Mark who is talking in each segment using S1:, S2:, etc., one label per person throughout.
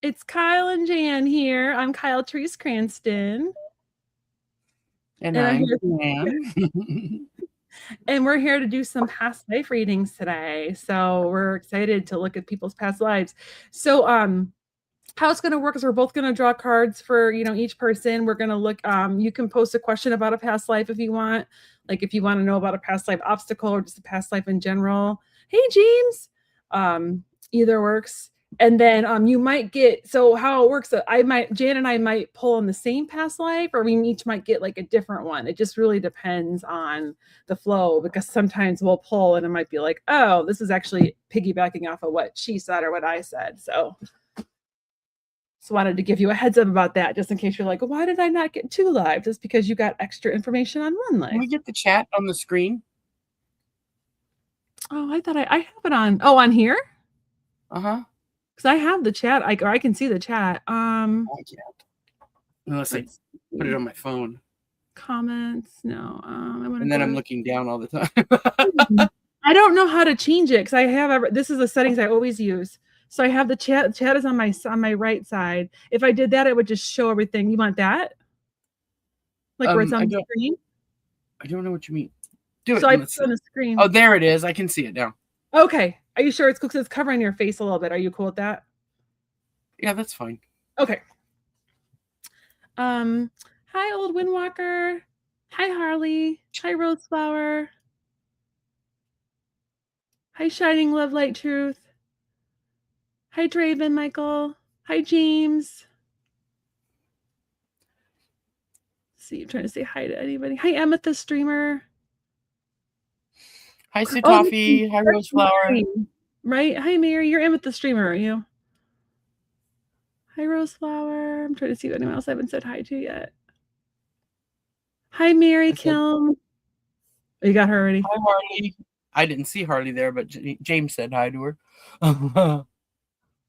S1: It's Kyle and Jan here. I'm Kyle Therese Cranston.
S2: And I'm Jan.
S1: And we're here to do some past life readings today. So we're excited to look at people's past lives. So how it's going to work is we're both going to draw cards for, each person. We're going to look, you can post a question about a past life if you want. Like if you want to know about a past life obstacle or just a past life in general. Hey, James. Either works. And then you might get, so how it works, Jan and I might pull on the same past life, or we each might get like a different one. It just really depends on the flow, because sometimes we'll pull and it might be like, oh, this is actually piggybacking off of what she said or what I said. So wanted to give you a heads up about that, just in case you're like, why did I not get 2 lives? Just because you got extra information on 1 life.
S2: Can we get the chat on the screen?
S1: Oh, I thought I have it on. Oh, on here?
S2: Uh-huh.
S1: Because I have the chat. I can see the chat.
S2: I can't. Unless I put it on my phone.
S1: Comments. No.
S2: And then I'm looking down all the time.
S1: I don't know how to change it because I have this is the settings I always use. So I have the chat. Chat is on my right side. If I did that, it would just show everything. You want that? Like where it's on the screen?
S2: I don't know what you mean. Do it.
S1: So I put it on the screen.
S2: Oh, there it is. I can see it now.
S1: Okay. Are you sure it's cool? Because it's covering your face a little bit. Are you cool with that?
S2: Yeah, that's fine.
S1: Okay. Hi, Old Windwalker. Hi, Harley. Hi, Roseflower. Hi, Shining Love, Light, Truth. Hi, Draven, Michael. Hi, James. Let's see, I'm trying to say hi to anybody. Hi, Amethyst Streamer.
S2: Hi, Sue Toffee. Hi, Roseflower.
S1: Right? Hi, Mary. You're Amethyst Streamer, aren't you? Hi, Roseflower. I'm trying to see if anyone else I haven't said hi to yet. Hi, Mary Kilm. You got her already.
S2: Hi, Harley. I didn't see Harley there, but James said hi to her.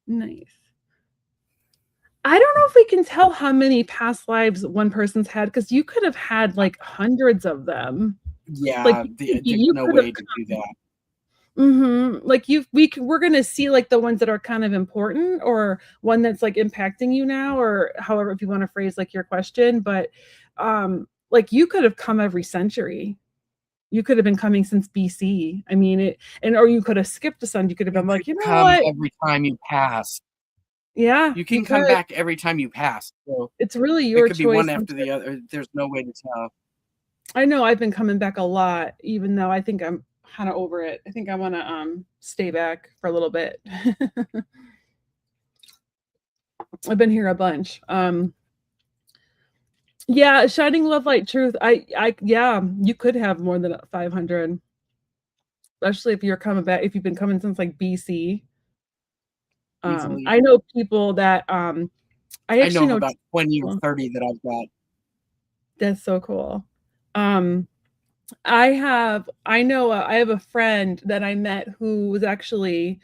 S1: Nice. I don't know if we can tell how many past lives one person's had, because you could have had like hundreds of them.
S2: Yeah, like, there's no way to do that.
S1: Like we're gonna see like the ones that are kind of important, or one that's like impacting you now, or however, if you want to phrase like your question. But like you could have come every century. You could have been coming since BC. I mean or you could have skipped a son. You could have been like, you know what?
S2: Every time you pass.
S1: Yeah,
S2: you can come back every time you pass. So
S1: it's really your choice.
S2: It could be one after the other. There's no way to tell.
S1: I know I've been coming back a lot, even though I think I'm kind of over it. I think I want to stay back for a little bit. I've been here a bunch. Yeah, Shining Love, Light, Truth. Yeah, you could have more than 500, especially if you're coming back. If you've been coming since like BC. I know people that I actually know
S2: about 20 or 30 that I've got.
S1: That's so cool. I have a friend that I met who was actually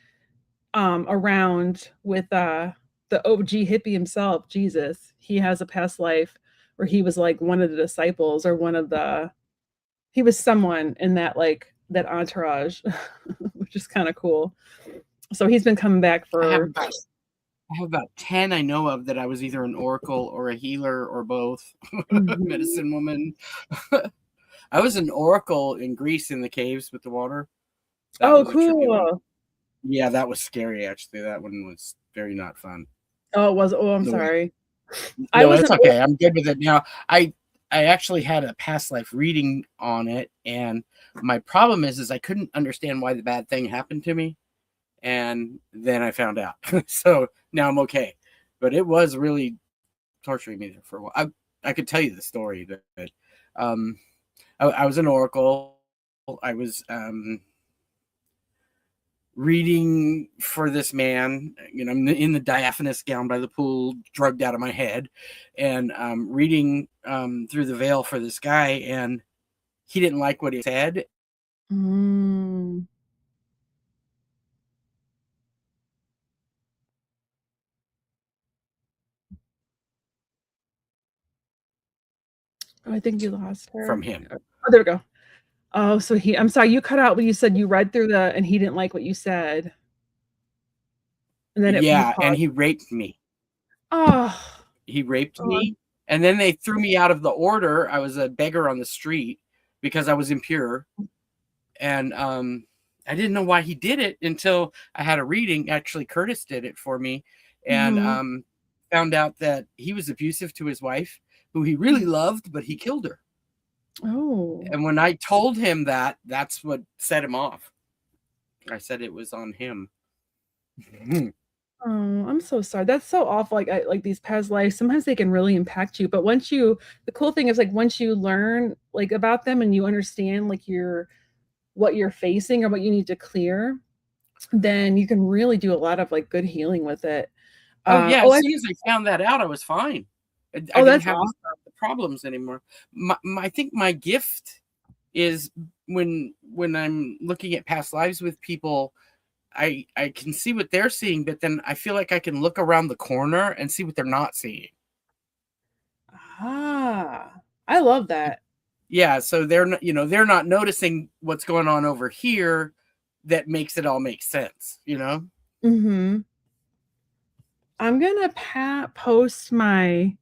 S1: around with the OG hippie himself, Jesus. He has a past life where he was like one of the disciples, or he was someone in that that entourage, which is kind of cool. So he's been coming back for.
S2: I have about 10 I know of that I was either an oracle or a healer or both. Medicine woman. I was an oracle in Greece in the caves with the water.
S1: Oh, cool.
S2: Yeah, that was scary, actually. That one was very not fun.
S1: Oh, it was. Oh, I'm sorry.
S2: No, it's okay. I'm good with it now. I actually had a past life reading on it, and my problem is I couldn't understand why the bad thing happened to me. And then I found out. So now I'm okay. But it was really torturing me for a while. I could tell you the story, but I was an oracle. I was reading for this man. I'm in the diaphanous gown by the pool, drugged out of my head, and reading through the veil for this guy, and he didn't like what he said.
S1: I think you lost her.
S2: From him.
S1: Oh, there we go. Oh, so I'm sorry, you cut out when you said you read through and he didn't like what you said. And then
S2: and he raped me.
S1: Oh,
S2: He raped
S1: oh.
S2: me, and then they threw me out of the order. I was a beggar on the street because I was impure, and I didn't know why he did it until I had a reading. Actually, Curtis did it for me, and
S1: Mm-hmm.
S2: found out that he was abusive to his wife, who he really loved, but he killed her.
S1: Oh.
S2: And when I told him that, that's what set him off. I said it was on him.
S1: Oh, I'm so sorry. That's so awful. Like these past lives, sometimes they can really impact you. But the cool thing is like once you learn like about them and you understand like what you're facing or what you need to clear, then you can really do a lot of like good healing with it.
S2: Oh yeah,
S1: Oh,
S2: as soon as I found that out, I was fine. I
S1: oh,
S2: didn't
S1: that's
S2: have
S1: awesome.
S2: the problems anymore. I think my gift is when I'm looking at past lives with people, I can see what they're seeing, but then I feel like I can look around the corner and see what they're not seeing.
S1: Ah, I love that.
S2: Yeah, so they're not, they're not noticing what's going on over here that makes it all make sense,
S1: Mm-hmm. I'm gonna post my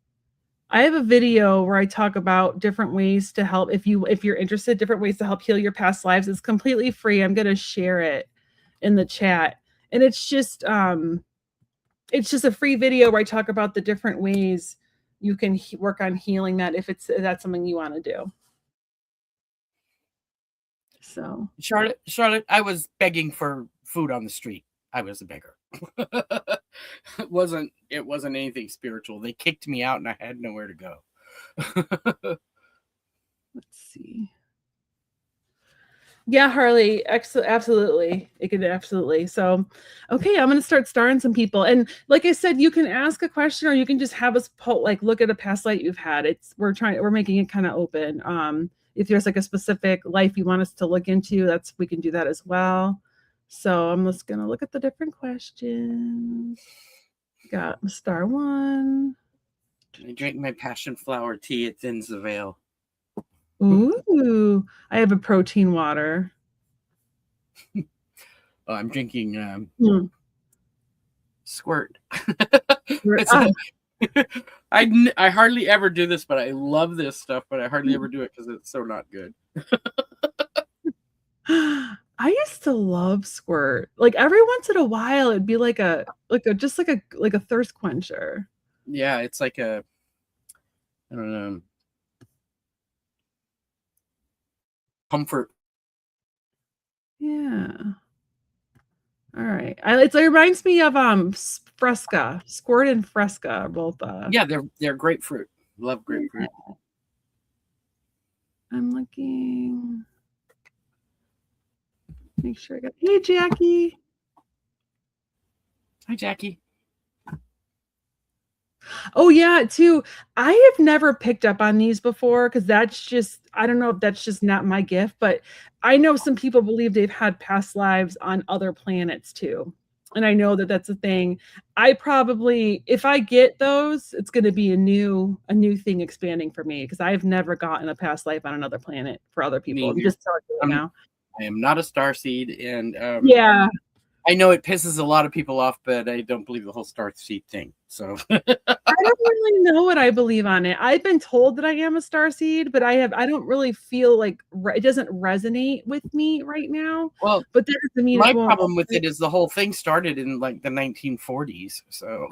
S1: I have a video where I talk about different ways to help if you're interested, different ways to help heal your past lives. It's completely free. I'm gonna share it in the chat. And it's just a free video where I talk about the different ways you can work on healing that if that's something you want to do. So
S2: Charlotte, I was begging for food on the street. I was a beggar. It wasn't anything spiritual. They kicked me out and I had nowhere to go.
S1: let's see. Yeah, Harley, absolutely. It could absolutely. So, okay, I'm gonna start starring some people, and like I said, you can ask a question, or you can just have us like look at a past life you've had. We're making it kind of open. If there's like a specific life you want us to look into, we can do that as well. So I'm just gonna look at the different questions. Got star one.
S2: I drink my passion flower tea. It thins the veil.
S1: Ooh, I have a protein water.
S2: Oh, I'm drinking
S1: Hmm.
S2: Squirt.
S1: Ah.
S2: I hardly ever do this, but I love this stuff. But I hardly ever do it because it's so not good.
S1: I used to love Squirt. Like every once in a while, it'd be like a thirst quencher.
S2: Yeah, it's like I don't know, comfort.
S1: Yeah. All right. It reminds me of Fresca. Squirt and Fresca, both.
S2: Yeah, they're grapefruit. Love grapefruit.
S1: Yeah. I'm looking. Make sure I got. Hey, Jackie.
S2: Hi, Jackie.
S1: Oh yeah, too. I have never picked up on these before because I don't know if that's just not my gift, but I know some people believe they've had past lives on other planets too. And I know that that's a thing. If I get those, it's going to be a new thing expanding for me because I've never gotten a past life on another planet for other people. I'm
S2: Neither.
S1: just telling you right now.
S2: I am not a starseed, and
S1: Yeah.
S2: I know it pisses a lot of people off, but I don't believe the whole starseed thing. So
S1: I don't really know what I believe on it. I've been told that I am a star seed, but I don't really feel like it doesn't resonate with me right now.
S2: well,
S1: But that doesn't mean it
S2: my
S1: won't.
S2: problem with it is the whole thing started in like the 1940s. So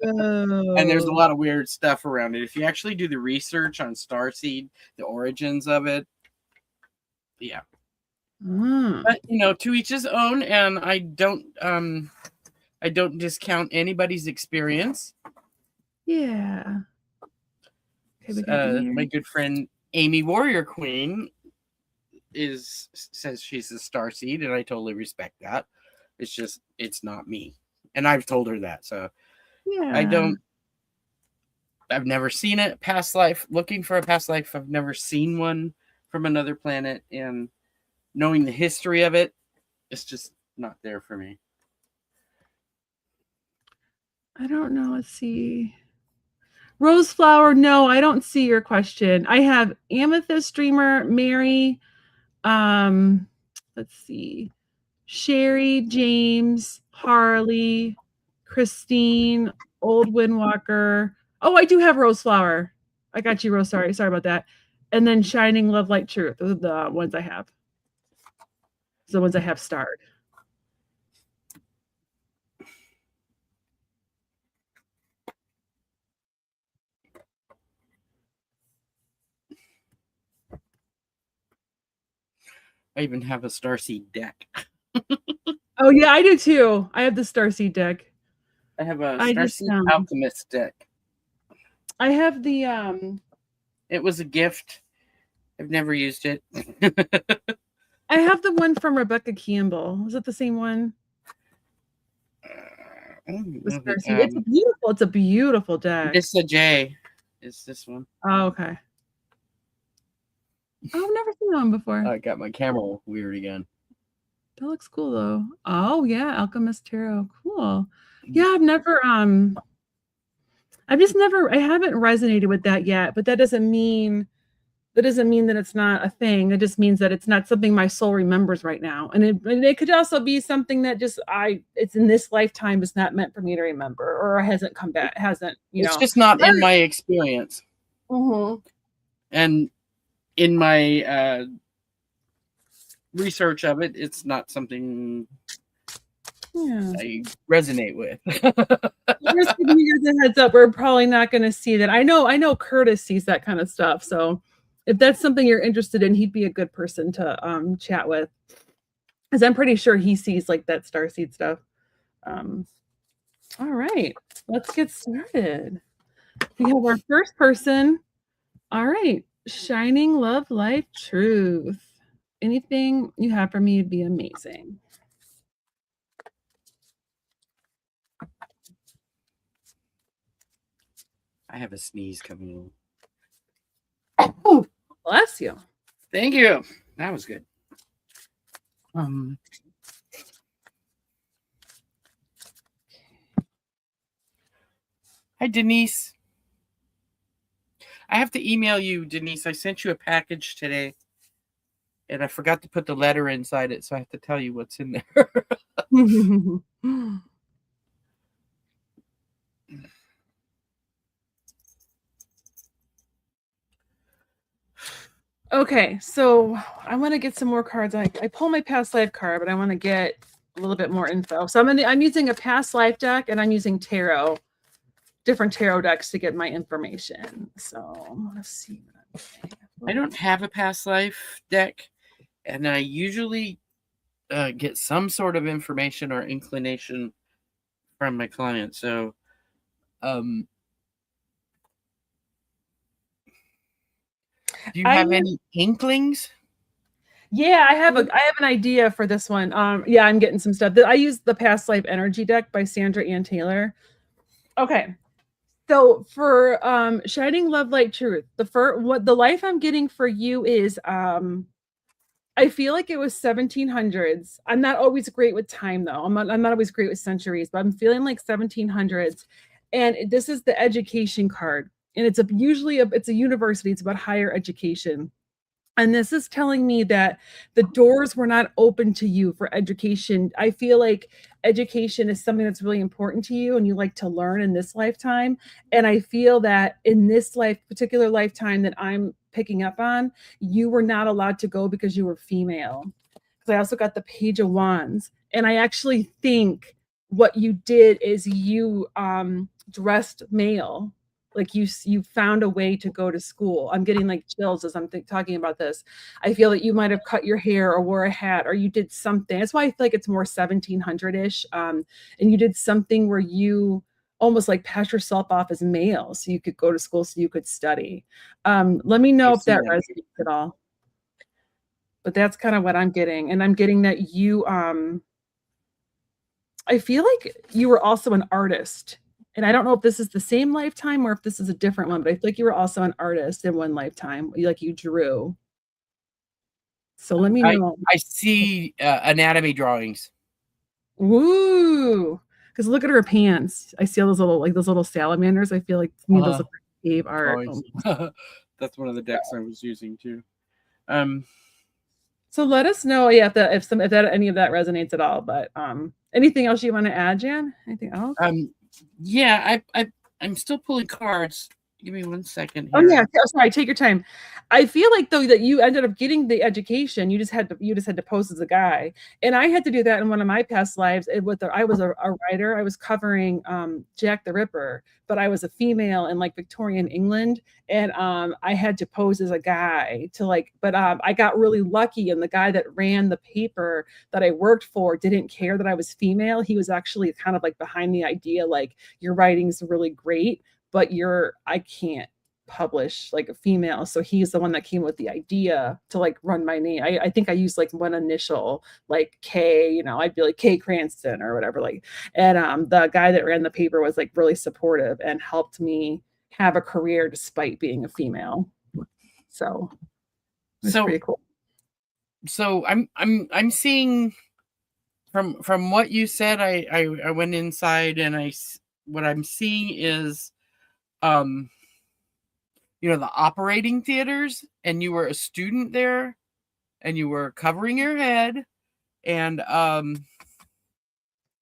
S2: and there's a
S1: Oh.
S2: lot of weird stuff around it. If you actually do the research on starseed, the origins of it, yeah.
S1: Mm.
S2: But to each his own, and I don't discount anybody's experience.
S1: Yeah. Okay, we got
S2: My
S1: Mary.
S2: good friend Amy Warrior Queen says she's a starseed, and I totally respect that. It's not me, and I've told her that. So
S1: Yeah.
S2: I've never seen a past life. Looking for a past life, I've never seen one from another planet, and knowing the history of it, it's just not there for me.
S1: I don't know. Let's see. Roseflower, no, I don't see your question. I have Amethyst Dreamer, Mary, let's see. Sherry, James, Harley, Christine, Old Windwalker. Oh, I do have Rose Flower. I got you, Rose. Sorry about that. And then Shining Love Light Truth. Those are the ones I have. The ones I have starred.
S2: I even have a Starseed deck.
S1: Oh yeah, I do too. I have the Starseed deck.
S2: I have a Starseed Alchemist deck.
S1: I have the
S2: It was a gift. I've never used it.
S1: I have the one from Rebecca Campbell. Is it the same one? It's a beautiful deck.
S2: Nissa J is this one.
S1: Oh, okay. Oh, I've never seen that one before.
S2: I got my camera weird again.
S1: That looks cool though. Oh yeah, Alchemist Tarot. Cool. Yeah, I haven't resonated with that yet, but that doesn't mean that it's not a thing. It just means that it's not something my soul remembers right now. And it could also be something that it's in this lifetime is not meant for me to remember, or hasn't come back,
S2: it's just not in my experience.
S1: Mm-hmm.
S2: And in my research of it, it's not something I resonate with.
S1: Just giving you guys a heads up, we're probably not going to see that. I know Curtis sees that kind of stuff. So if that's something you're interested in, he'd be a good person to chat with, because I'm pretty sure he sees like that starseed stuff. All right, let's get started. We have our first person. All right, Shining Love Life Truth. Anything you have for me would be amazing.
S2: I have a sneeze coming in.
S1: Oh, bless you.
S2: Thank you. That was good. Hi, Denise. I have to email you, Denise. I sent you a package today, and I forgot to put the letter inside it, so I have to tell you what's in there.
S1: Okay, so I want to get some more cards. I pull my past life card, but I want to get a little bit more info. So I'm using a past life deck, and I'm using different tarot decks to get my information. So let's see.
S2: I don't have a past life deck, and I usually get some sort of information or inclination from my client. So, do you have any inklings?
S1: Yeah, I have an idea for this one. Yeah, I'm getting some stuff. I use the Past Life Energy deck by Sandra Ann Taylor. Okay. So for Shining Love Light Truth, the life I'm getting for you is I feel like it was 1700s. I'm not always great with time though. I'm not always great with centuries, but I'm feeling like 1700s. And this is the education card. And it's a university. It's about higher education. And this is telling me that the doors were not open to you for education. I feel like education is something that's really important to you and you like to learn in this lifetime. And I feel that in this particular lifetime that I'm picking up on, you were not allowed to go because you were female. Because I also got the Page of Wands. And I actually think what you did is you dressed male. Like you found a way to go to school. I'm getting like chills as I'm talking about this. I feel that you might have cut your hair or wore a hat or you did something. That's why I feel like it's more 1700-ish. And you did something where you almost like pass yourself off as male so you could go to school, so you could study. Let me know if that resonates at all. But that's kind of what I'm getting. And I'm getting that you, I feel like you were also an artist. And I don't know if this is the same lifetime or if this is a different one, but I feel like you were also an artist in one lifetime. You drew. So let me know.
S2: I see anatomy drawings.
S1: Woo! Because look at her pants. I see all those little salamanders. I feel like to me those look like cave art.
S2: That's one of the decks I was using too.
S1: So let us know, yeah, if that any of that resonates at all. But anything else you want to add, Jan? Anything else?
S2: Yeah, I'm still pulling cards. Give me 1 second
S1: Oh
S2: here.
S1: yeah, sorry, take your time. I feel like though that you ended up getting the education. You just had to pose as a guy, and I had to do that in one of my past lives. I was a writer. I was covering Jack the Ripper, but I was a female in like Victorian England, and I had to pose as a guy to like. But I got really lucky, and the guy that ran the paper that I worked for didn't care that I was female. He was actually kind of like behind the idea, like your writing's really great, but I can't publish like a female. So he's the one that came with the idea to like run my name. I think I used like one initial, like K, I'd be like K Cranston or whatever. Like, and the guy that ran the paper was like really supportive and helped me have a career despite being a female. So it was pretty cool.
S2: So I'm seeing from what you said, I went inside and what I'm seeing is the operating theaters, and you were a student there, and you were covering your head and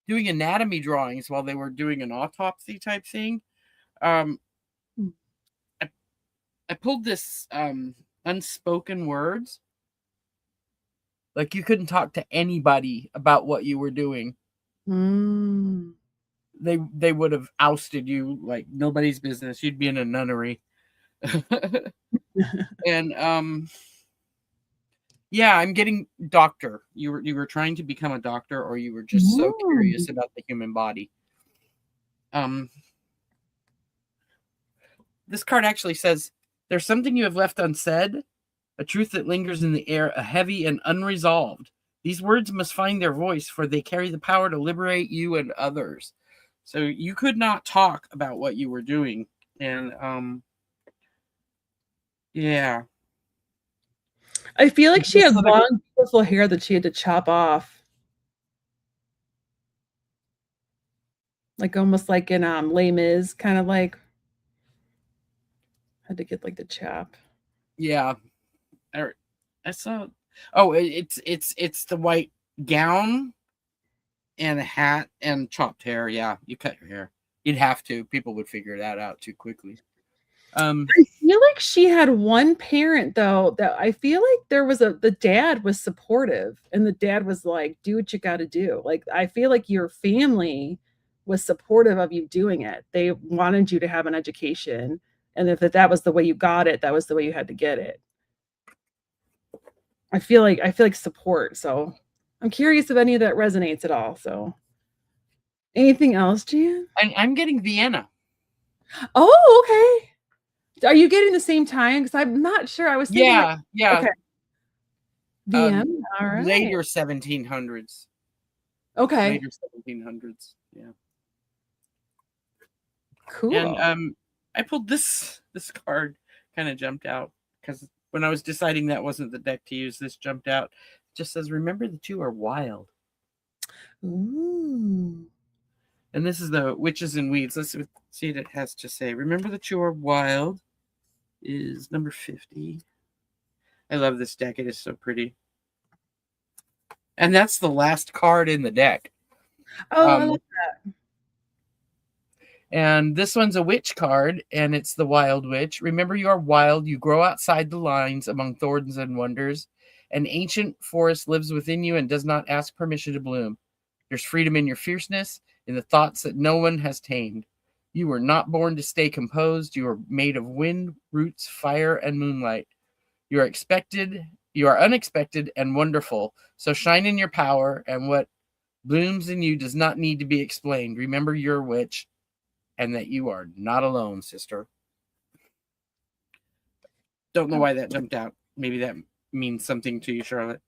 S2: doing anatomy drawings while they were doing an autopsy type thing. I pulled this unspoken words. Like you couldn't talk to anybody about what you were doing. They would have ousted you like nobody's business. You'd be in a nunnery. And yeah, I'm getting doctor. You were trying to become a doctor, or you were just so curious about the human body. This card actually says, there's something you have left unsaid, a truth that lingers in the air, a heavy and unresolved. These words must find their voice, for they carry the power to liberate you and others. So you could not talk about what you were doing. And yeah.
S1: I feel like she had long, beautiful hair that she had to chop off. Like almost like in Les Mis, kind of like had to get like the chop.
S2: Yeah. I saw. Oh, it's the white gown and a hat and chopped hair. Yeah, you cut your hair. You'd have to. People would figure that out too quickly.
S1: I feel like she had one parent though that I feel like the dad was supportive, and the dad was like, do what you got to do. Like I feel like your family was supportive of you doing it. They wanted you to have an education, and if that was the way you got it, that was the way you had to get it. I feel like support. So I'm curious if any of that resonates at all. So anything else, Jan?
S2: I'm getting Vienna.
S1: Oh, okay. Are you getting the same time? Because I'm not sure. I was thinking
S2: yeah.
S1: Okay. Vienna, all right.
S2: Later 1700s.
S1: Okay.
S2: Later 1700s. Yeah.
S1: Cool.
S2: And I pulled this card, kind of jumped out because when I was deciding that wasn't the deck to use, this jumped out. It just says, remember the two are wild.
S1: Ooh.
S2: And this is the Witches and Weeds. Let's see what it has to say. Remember the two are wild is number 50. I love this deck. It is so pretty. And that's the last card in the deck.
S1: Oh, I love that.
S2: And this one's a witch card, and it's the Wild Witch. Remember, you are wild. You grow outside the lines among thorns and wonders. An ancient forest lives within you and does not ask permission to bloom. There's freedom in your fierceness, in the thoughts that no one has tamed. You were not born to stay composed. You are made of wind, roots, fire, and moonlight. You are unexpected and wonderful. So shine in your power, and what blooms in you does not need to be explained. Remember, you're a witch, and that you are not alone, sister. Don't know why that jumped out. Maybe that means something to you, Charlotte.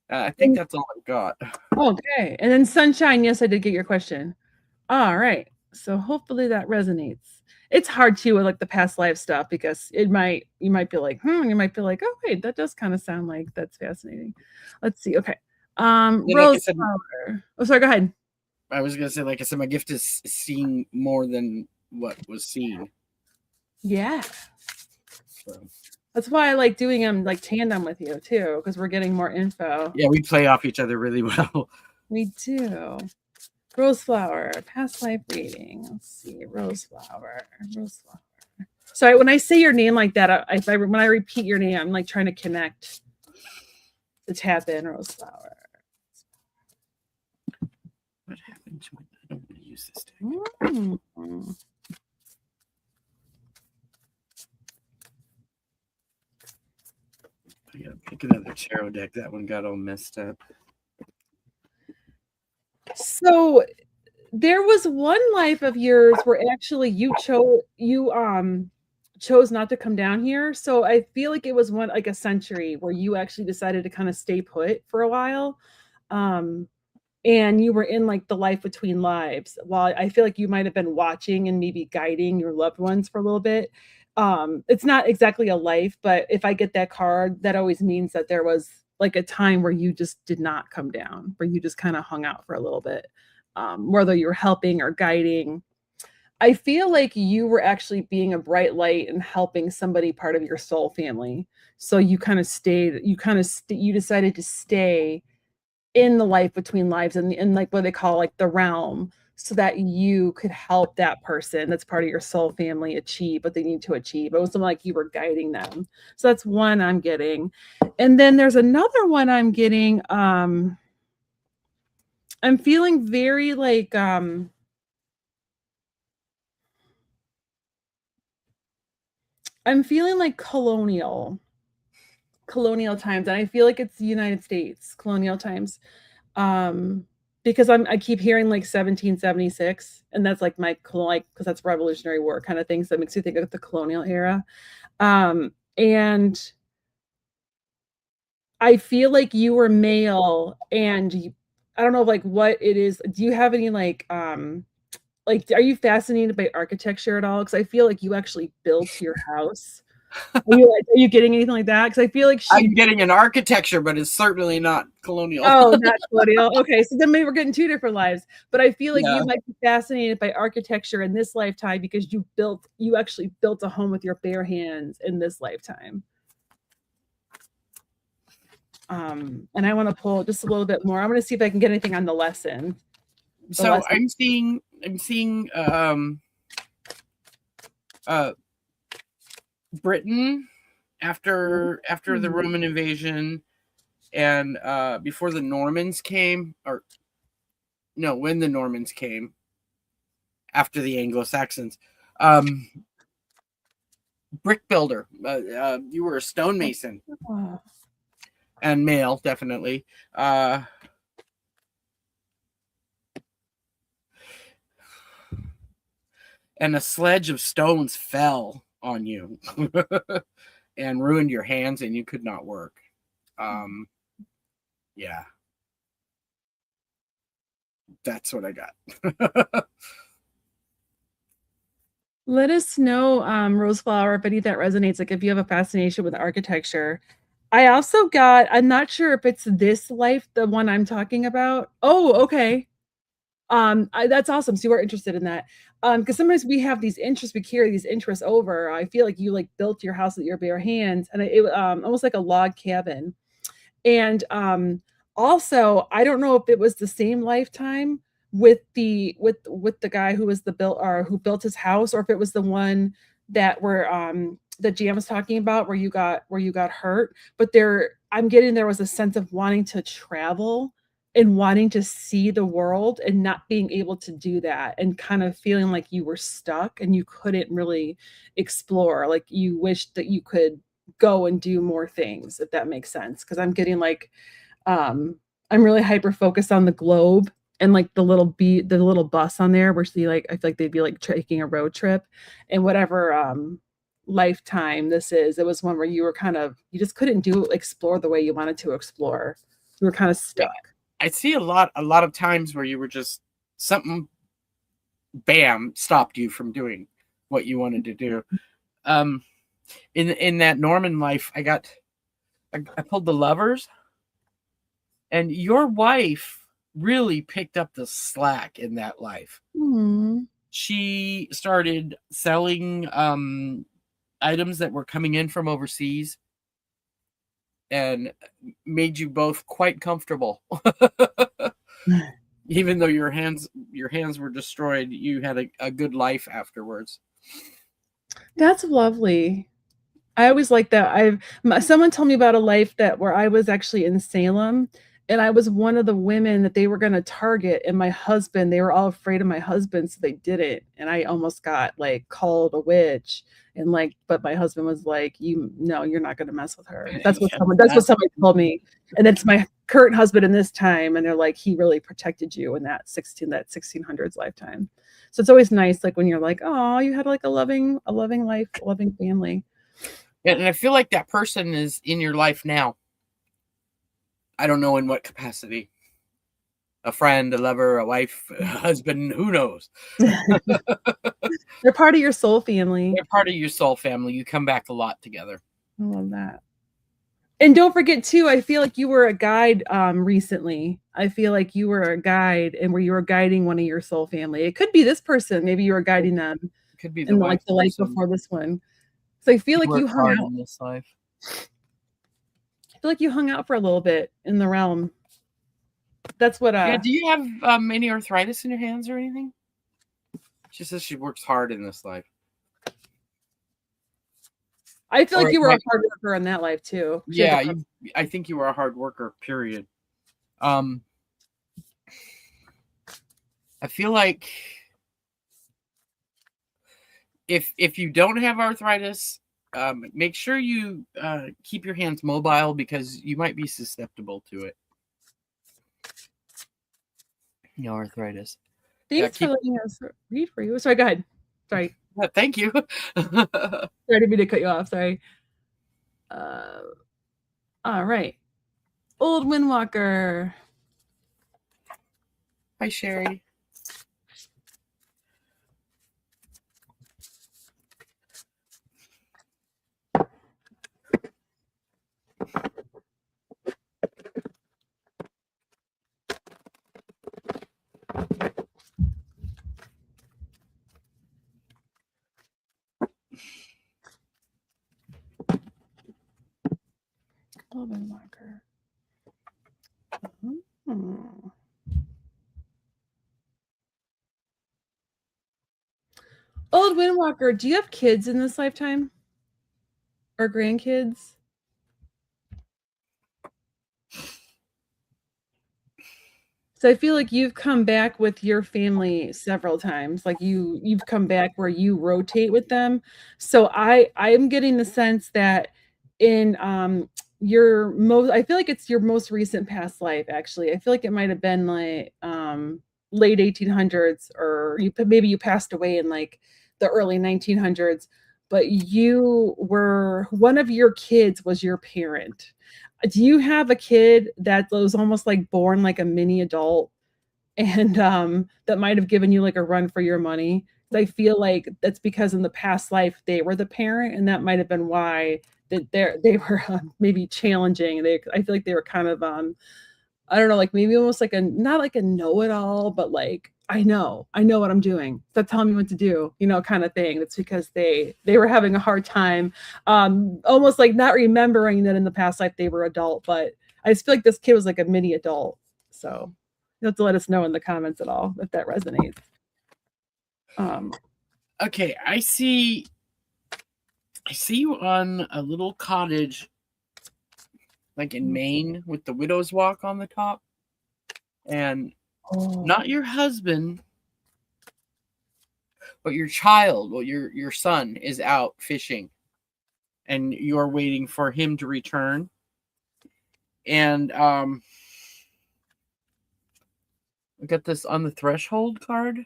S2: I think that's all I've got.
S1: Okay. And then Sunshine, yes, I did get your question. All right. So hopefully that resonates. It's hard too with like the past life stuff because you might be like, you might be like, oh wait, that does kind of sound like that's fascinating. Let's see. Okay. Rose flower. Oh, sorry, go ahead.
S2: I was gonna say, like I said, my gift is seeing more than what was seen.
S1: Yeah.
S2: So.
S1: That's why I like doing them like tandem with you too, because we're getting more info.
S2: Yeah, we play off each other really well.
S1: We do. Roseflower, past life reading. Let's see, Roseflower, Roseflower. So when I say your name like that, when I repeat your name, I'm like trying to connect to tap in Roseflower.
S2: What happened to my? I don't want to use this deck.
S1: Mm-hmm.
S2: I gotta pick another tarot deck. That one got all messed up.
S1: So there was one life of yours where actually you chose not to come down here. So I feel like it was one like a century where you actually decided to kind of stay put for a while. And you were in like the life between lives. While I feel like you might have been watching and maybe guiding your loved ones for a little bit. It's not exactly a life, but if I get that card, that always means that there was like a time where you just did not come down, where you just kind of hung out for a little bit, whether you were helping or guiding. I feel like you were actually being a bright light and helping somebody part of your soul family. So you kind of stayed, you decided to stay in the life between lives and in like what they call like the realm so that you could help that person that's part of your soul family achieve what they need to achieve. It was something like you were guiding them. So that's one I'm getting. And then there's another one I'm getting. I'm feeling very like I'm feeling like colonial times, and I feel like it's the United States colonial times. Because I keep hearing like 1776, and that's like my like because that's Revolutionary War kind of thing. So it makes you think of the colonial era. And I feel like you were male, and I don't know like what it is. Do you have any like are you fascinated by architecture at all? Because I feel like you actually built your house. Are you getting anything like that? Because I feel like
S2: I'm getting an architecture, but it's certainly not colonial.
S1: Oh, not colonial. Okay, so then maybe we're getting two different lives. But I feel like
S2: Yeah.
S1: you might be fascinated by architecture in this lifetime because you actually built a home with your bare hands in this lifetime. And I want to pull just a little bit more. I want to see if I can get anything on the lesson.
S2: So I'm seeing Britain after the Roman invasion and before the Normans came, or no, when the Normans came after the Anglo-Saxons. Brick builder. You were a stonemason. And male, definitely. And a sledge of stones fell on you and ruined your hands, and you could not work. Yeah. That's what I got.
S1: Let us know, Roseflower, if any of that resonates, like if you have a fascination with architecture. I also got, I'm not sure if it's this life, the one I'm talking about. Oh, okay. That's awesome. So you are interested in that. Because sometimes we have these interests, we carry these interests over. I feel like you like built your house with your bare hands, and it almost like a log cabin. And also, I don't know if it was the same lifetime with the guy who was the built or who built his house, or if it was the one that where that Jam was talking about where you got hurt. But I'm getting there was a sense of wanting to travel and wanting to see the world and not being able to do that and kind of feeling like you were stuck and you couldn't really explore. Like you wished that you could go and do more things, if that makes sense. Because I'm getting like I'm really hyper focused on the globe and like the little bus on there where she like I feel like they'd be like taking a road trip and whatever lifetime this is. It was one where you were kind of you just couldn't explore the way you wanted to explore. You were kind of stuck.
S2: Yeah. I see a lot of times where you were just something bam stopped you from doing what you wanted to do. In that Norman life, I pulled the Lovers, and your wife really picked up the slack in that life.
S1: Mm-hmm.
S2: She started selling items that were coming in from overseas and made you both quite comfortable. Even though your hands were destroyed, you had a good life afterwards.
S1: That's lovely. I always like that. Someone told me about a life that where I was actually in Salem, and I was one of the women that they were going to target, and my husband, they were all afraid of my husband, so they didn't. And I almost got like called a witch, and like, but my husband was like, "You no, you're not going to mess with her." That's what somebody told me, and it's my current husband in this time, and they're like, he really protected you in that 1600s lifetime. So it's always nice, like when you're like, oh, you had like a loving life, a loving family.
S2: And I feel like that person is in your life now. I don't know in what capacity. A friend, a lover, a wife, a husband, who knows?
S1: They're part of your soul family.
S2: They're part of your soul family. You come back a lot together.
S1: I love that. And don't forget too, I feel like you were a guide recently. I feel like you were a guide and where you were guiding one of your soul family. It could be this person. Maybe you were guiding them.
S2: It could be
S1: in the life before this one. So I feel like you hung out
S2: in this life.
S1: I feel like you hung out for a little bit in the realm. That's what
S2: Yeah, do you have any arthritis in your hands or anything? She says she works hard in this life.
S1: I feel like you were a hard worker in that life too.
S2: Yeah, I think you were a hard worker, period. I feel like if you don't have arthritis, make sure you keep your hands mobile because you might be susceptible to it. No arthritis.
S1: Thanks for letting us read for you. Sorry, go ahead. Sorry.
S2: Thank you.
S1: Sorry, I didn't mean to cut you off. Sorry. All right. Old Windwalker.
S2: Hi, Sherry.
S1: Old Windwalker. Old Windwalker, do you have kids in this lifetime? Or grandkids? So I feel like you've come back with your family several times. Like you've come back where you rotate with them. So I'm getting the sense that in I feel like it's your most recent past life actually. I feel like it might have been like late 1800s or maybe you passed away in like the early 1900s, but you were one of your kids was your parent. Do you have a kid that was almost like born like a mini adult and that might have given you like a run for your money? I feel like that's because in the past life they were the parent, and that might have been why that they were maybe challenging. I feel like they were kind of I don't know, like maybe almost like not like a know-it-all, but like I know what I'm doing. Stop telling me what to do, kind of thing. It's because they were having a hard time, almost like not remembering that in the past life they were adult. But I just feel like this kid was like a mini adult. So you have to let us know in the comments at all if that resonates.
S2: Okay, I see you on a little cottage like in Maine with the widow's walk on the top. And not your husband, but your child, well, your son is out fishing and you're waiting for him to return. And I got this on the threshold card.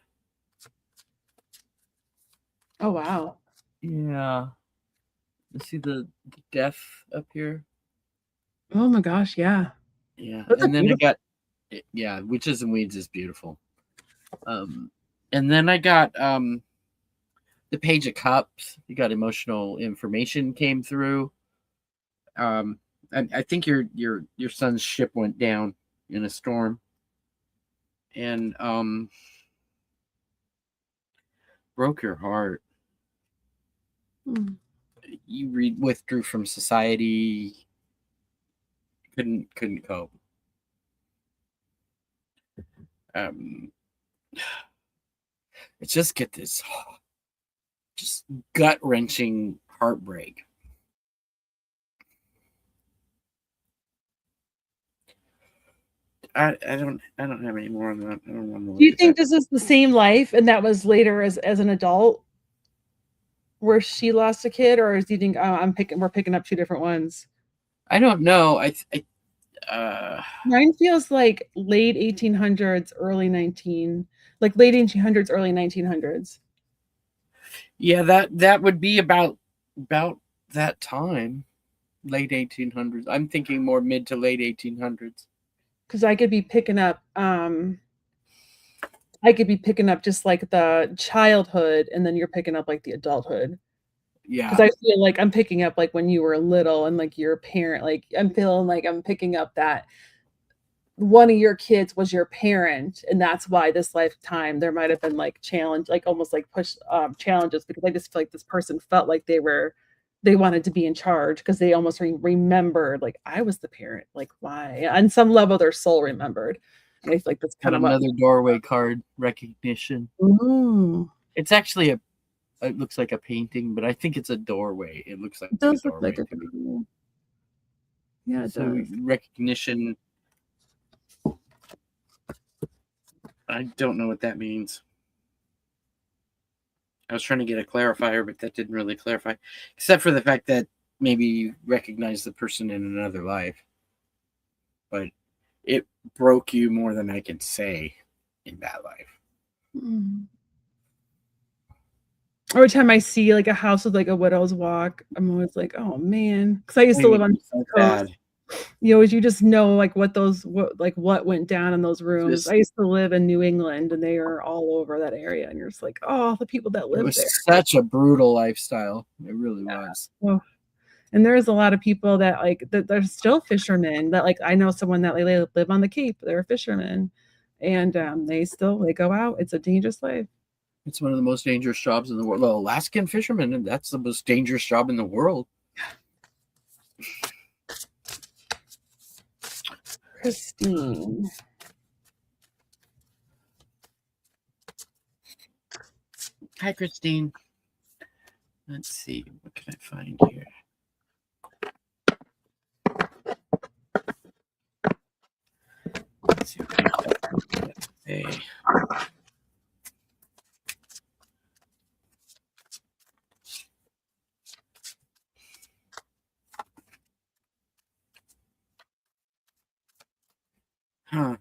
S1: Oh wow.
S2: Yeah. You see the death up here?
S1: Oh my gosh, yeah.
S2: Yeah. And then I got Witches and Weeds is beautiful. And then I got the Page of Cups. You got emotional information came through. I think your son's ship went down in a storm, and broke your heart. you withdrew from society, couldn't cope. Um, it's just get this just gut wrenching heartbreak. I don't have any more on that. I don't want to
S1: Do
S2: look
S1: you
S2: at that.
S1: think this is the same life and that was later as an adult where she lost a kid, or do you think we're picking up two different ones?
S2: I don't know.
S1: Mine feels like late 1800s, early 19, like late 1800s, early 1900s.
S2: Yeah, that would be about that time, late 1800s. I'm thinking more mid to late 1800s.
S1: Because I could be picking up just like the childhood, and then you're picking up like the adulthood. Because
S2: Yeah,
S1: I feel like I'm picking up like when you were little and like your parent, like I'm feeling like I'm picking up that one of your kids was your parent, and that's why this lifetime there might have been like challenge, like almost like push challenges, because I just feel like this person felt like they wanted to be in charge because they almost remembered like I was the parent, like why on some level their soul remembered, and I feel like that's
S2: got
S1: kind of what.
S2: another doorway card, recognition.
S1: Ooh,
S2: It's actually it looks like a painting, but I think it's a doorway. It looks like
S1: it
S2: a
S1: does look like
S2: doorway
S1: a
S2: to me.
S1: yeah, it
S2: So
S1: does.
S2: recognition, I don't know what that means. I was trying to get a clarifier, but that didn't really clarify, except for the fact that maybe you recognize the person in another life. But it broke you more than I can say in that life.
S1: Mm. Every time I see like a house with like a widow's walk, I'm always like, oh man, because I used to live
S2: Maybe
S1: on the
S2: so
S1: East
S2: bad.
S1: Coast. You just know like what went down in those rooms. I
S2: Just
S1: used to live in New England, and they are all over that area, and you're just like, oh, the people that
S2: it
S1: live there.
S2: was such a brutal lifestyle. It really was.
S1: Oh, and there's a lot of people that like that they're still fishermen. That like I know someone that like, they live on the Cape. They're fishermen, and they go out. It's a dangerous life.
S2: It's one of the most dangerous jobs in the world. Well, Alaskan fishermen, and that's the most dangerous job in the world.
S1: Christine.
S2: Hi, Christine. Let's see. What can I find here? Let's see what I can say. Huh.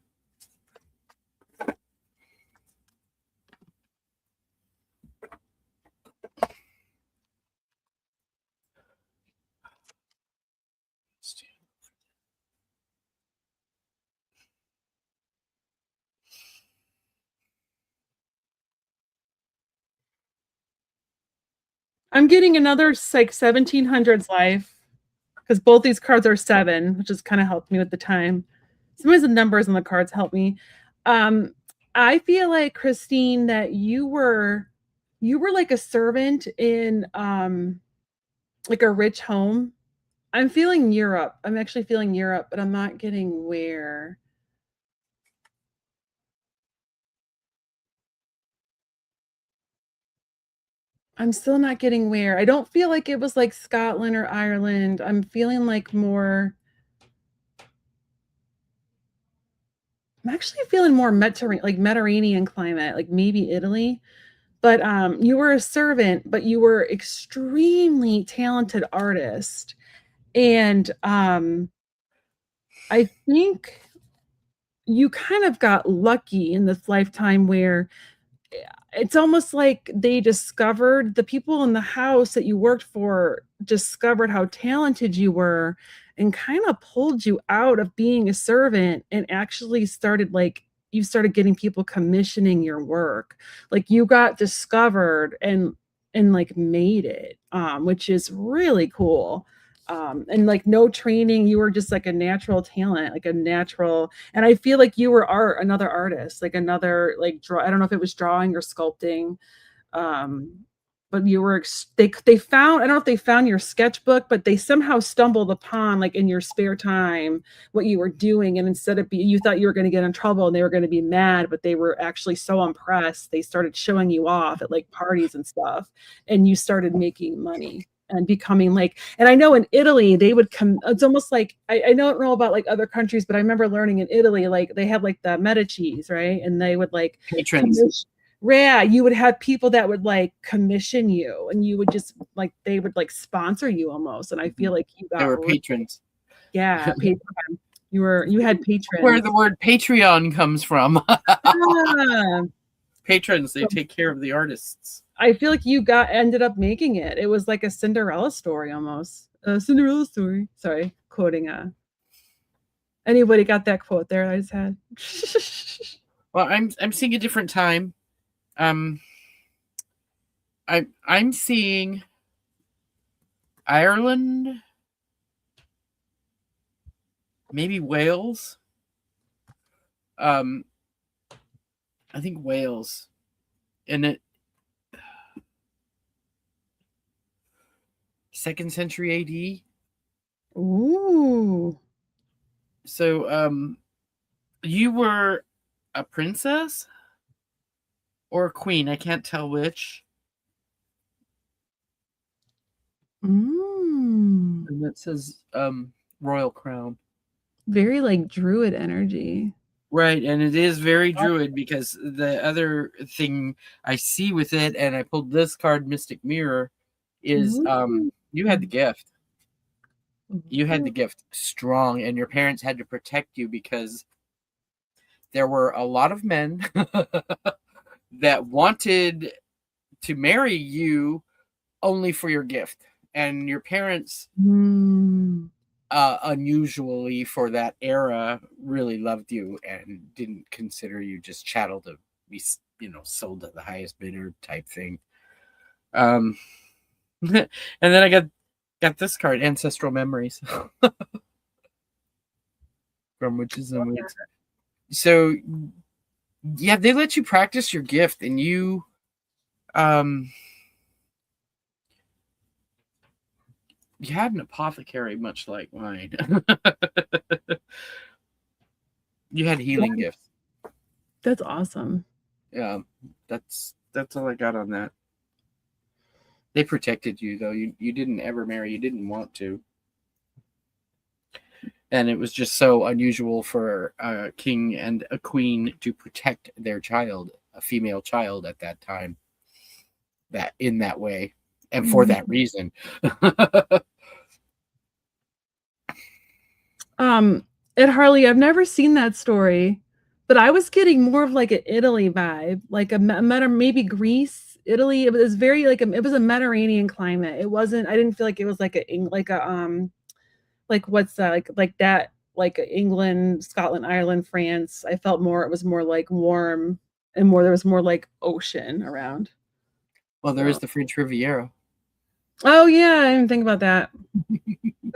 S1: I'm getting another like 1700s life because both these cards are seven, which has kind of helped me with the time. Sometimes the numbers on the cards help me. Um, I feel like Christine that you were like a servant in like a rich home. I'm feeling Europe. I'm actually feeling Europe, but I'm not getting where. I'm still not getting where. I don't feel like it was like Scotland or Ireland. I'm feeling like more. I'm actually feeling more Mediterranean climate, like maybe Italy. But you were a servant, but you were extremely talented artist, and I think you kind of got lucky in this lifetime where it's almost like they discovered the people in the house that you worked for discovered how talented you were and kind of pulled you out of being a servant and actually started like you started getting people commissioning your work, like you got discovered and like made it, which is really cool. And like no training, you were just like a natural talent, like a natural, and I feel like you were another artist, like another like draw. I don't know if it was drawing or sculpting. Um, but you were they found, I don't know if they found your sketchbook, but they somehow stumbled upon, like, in your spare time, what you were doing, and instead of you thought you were going to get in trouble and they were going to be mad, but they were actually so impressed they started showing you off at like parties and stuff, and you started making money and becoming like, and I know in Italy they would come, it's almost like I don't know about like other countries, but I remember learning in Italy, like they have like the Medicis, right, and they would like
S2: Patrons.
S1: yeah, you would have people that would like commission you, and you would just like they would like sponsor you almost. And I feel like you
S2: They
S1: got
S2: were patrons.
S1: yeah, patron. You had
S2: Where
S1: patrons.
S2: the word Patreon comes from.
S1: Yeah.
S2: Patrons, they
S1: So
S2: take care of the artists.
S1: I feel like you ended up making it. It was like a Cinderella story almost. A Cinderella story. Sorry, quoting anybody got that quote there I just had.
S2: Well, I'm seeing a different time. I'm seeing Ireland, maybe Wales. I think Wales, and it 2nd century AD.
S1: Ooh.
S2: So, you were a princess or a queen? I can't tell which.
S1: Mm.
S2: And that says royal crown.
S1: Very like druid energy.
S2: Right, and it is very druid because the other thing I see with it, and I pulled this card, Mystic Mirror, is
S1: Ooh.
S2: you had the gift. You had the
S1: Ooh.
S2: gift strong, and your parents had to protect you because there were a lot of men that wanted to marry you only for your gift. And your parents,
S1: Mm.
S2: unusually for that era, really loved you and didn't consider you just chattel to be, sold at the highest bidder type thing. And then I got this card, Ancestral Memories, from Witches and Wits. So yeah, they let you practice your gift, and you you had an apothecary much like mine. You had healing gifts.
S1: That's awesome.
S2: Yeah, that's all I got on that. They protected you though. You didn't ever marry. You didn't want to. And it was just so unusual for a king and a queen to protect their child, a female child at that time, that in that way, and for that reason.
S1: Ed Harley, I've never seen that story, but I was getting more of like an Italy vibe, like a maybe Greece, Italy. It was very like it was a Mediterranean climate. It wasn't. I didn't feel like it was like like what's that like that like England, Scotland, Ireland, France. I felt more. It was more like warm and more. There was more like ocean around.
S2: Well, there is the French Riviera.
S1: Oh yeah, I didn't think about that.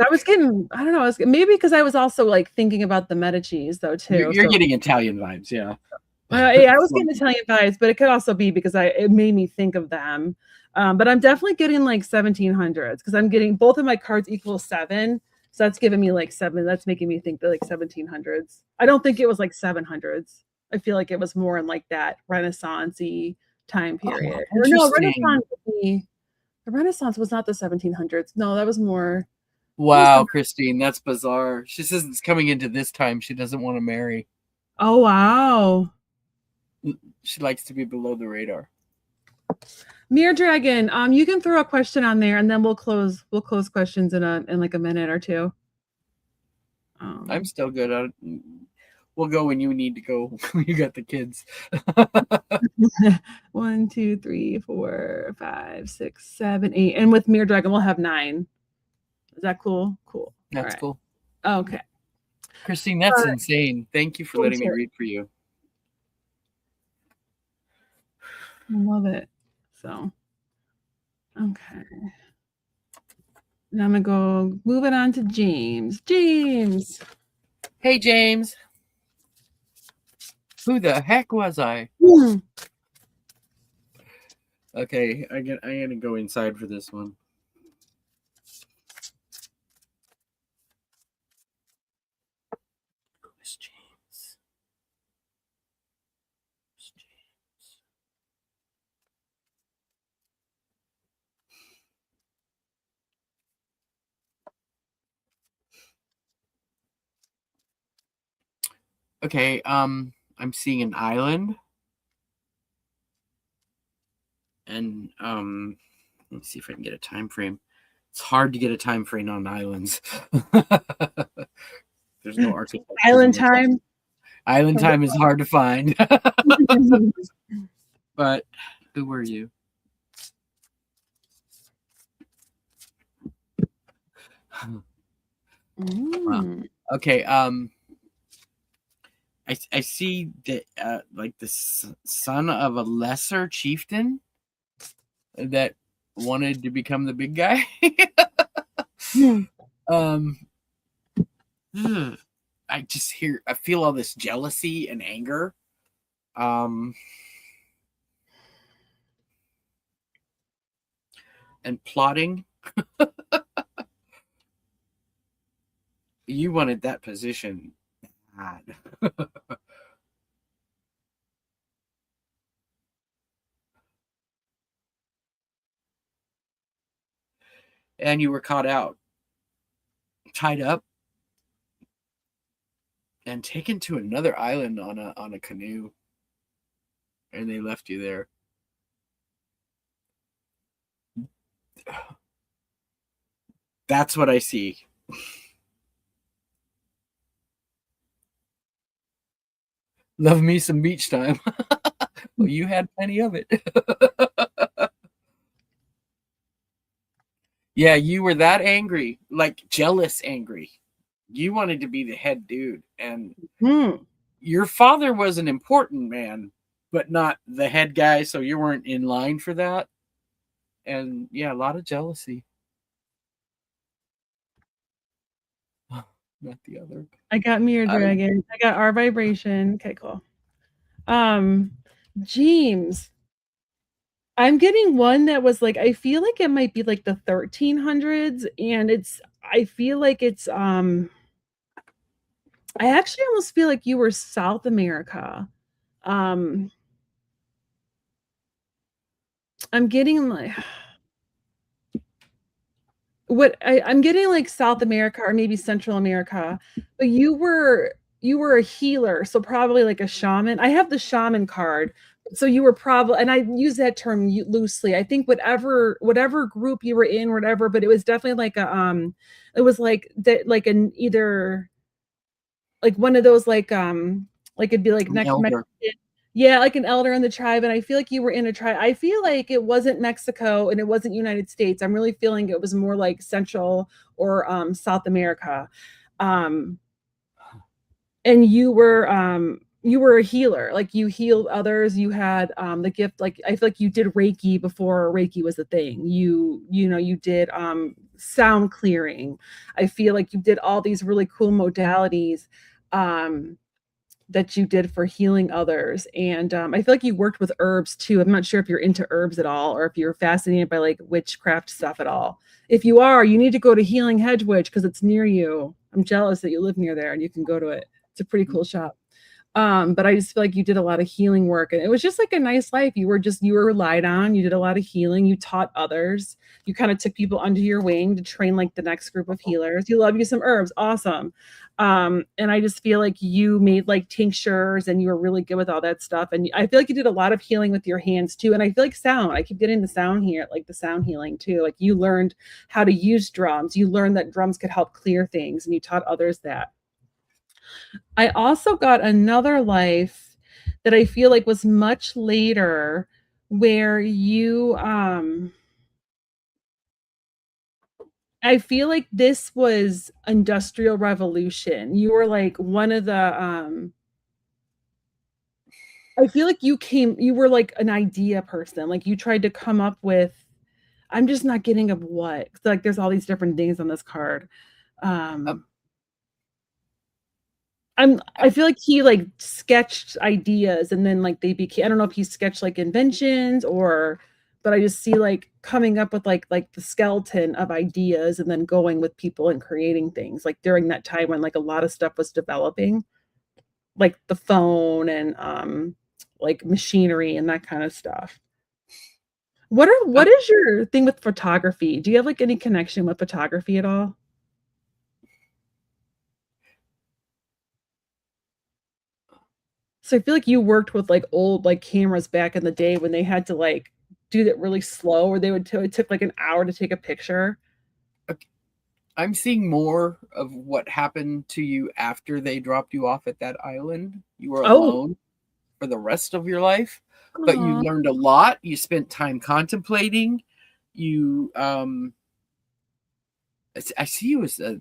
S1: I was getting, I don't know, maybe because I was also like thinking about the Medicis though too.
S2: You're
S1: So
S2: getting Italian vibes, yeah.
S1: yeah, I was getting Italian vibes, but it could also be because it made me think of them. But I'm definitely getting like 1700s because I'm getting both of my cards equal 7. So that's giving me like 7. That's making me think they're like 1700s. I don't think it was like 700s. I feel like it was more in like that Renaissance-y time period.
S2: Oh,
S1: Or no,
S2: interesting.
S1: the Renaissance was not the 1700s. No, that was more.
S2: Wow, Christine, that's bizarre. She says it's coming into this time. She doesn't want to marry.
S1: Oh wow.
S2: She likes to be below the radar.
S1: Mirror Dragon, you can throw a question on there, and then we'll close questions in like a minute or two.
S2: I'm still good. We'll go when you need to go. You got the kids.
S1: 1, 2, 3, 4, 5, 6, 7, 8, and with Mirror Dragon, we'll have 9. Is that cool? Cool.
S2: That's cool.
S1: Okay.
S2: Christine, that's insane. Thank you for letting me read for you.
S1: I love it. So, okay. Now I'm gonna go move it on to James. James.
S2: Hey, James. Who the heck was I? Okay, I'm gonna go inside for this one. Miss James. Miss James. Okay, I'm seeing an island, and let's see if I can get a time frame. It's hard to get a time frame on islands. There's no architecture
S1: Island
S2: in it.
S1: time.
S2: Island time is hard to find. But who were you? Wow. Okay. I see that like the son of a lesser chieftain that wanted to become the big guy. um, I feel all this jealousy and anger. And plotting. You wanted that position bad. And you were caught out, tied up, and taken to another island on a canoe, and they left you there. That's what I see. Love me some beach time. Well, you had plenty of it. Yeah, you were that angry, like jealous angry. You wanted to be the head dude, and your father was an important man, but not the head guy, so you weren't in line for that. And yeah, a lot of jealousy. Not the other.
S1: I got Mirror Dragon. I got our vibration. Okay, cool. James. I'm getting one that was like, I feel like it might be like the 1300s, and I feel like I actually almost feel like you were South America. I'm getting like I'm getting like South America or maybe Central America, but you were a healer, so probably like a shaman. I have the shaman card, so you were probably, and I use that term loosely. I think whatever group you were in, whatever, but it was definitely like it was like that, like an either like one of those like it'd be like next
S2: elder.
S1: yeah, like an elder in the tribe, and I feel like you were in a tribe. I feel like it wasn't Mexico and it wasn't United States. I'm really feeling it was more like Central or South America. Um, and you were a healer. Like you healed others. You had the gift. Like I feel like you did Reiki before Reiki was a thing. You did sound clearing. I feel like you did all these really cool modalities. That you did for healing others. And I feel like you worked with herbs too. I'm not sure if you're into herbs at all or if you're fascinated by like witchcraft stuff at all. If you are, you need to go to Healing Hedge Witch because it's near you. I'm jealous that you live near there and you can go to it. It's a pretty cool shop. But I just feel like you did a lot of healing work and it was just like a nice life. You were relied on. You did a lot of healing. You taught others. You kind of took people under your wing to train like the next group of healers. You love you some herbs. Awesome. And I just feel like you made like tinctures and you were really good with all that stuff. And I feel like you did a lot of healing with your hands too. And I feel like sound, I keep getting the sound here, like the sound healing too. Like you learned how to use drums. You learned that drums could help clear things and you taught others that. I also got another life that I feel like was much later where I feel like this was Industrial Revolution. You were like one of the I feel like you were like an idea person. Like you tried to come up with I'm just not getting of what. Like there's all these different things on this card. I feel like he like sketched ideas and then like they became I don't know if he sketched like inventions or but I just see like coming up with like the skeleton of ideas and then going with people and creating things like during that time when like a lot of stuff was developing, like the phone and like machinery and that kind of stuff. What is your thing with photography? Do you have like any connection with photography at all? So I feel like you worked with like old like cameras back in the day when they had to like do that really slow, or they would it took like an hour to take a picture.
S2: I'm seeing more of what happened to you after they dropped you off at that island. You were
S1: Oh,
S2: alone for the rest of your life, but you
S1: aw.
S2: learned a lot. You spent time contemplating. You, I see you as the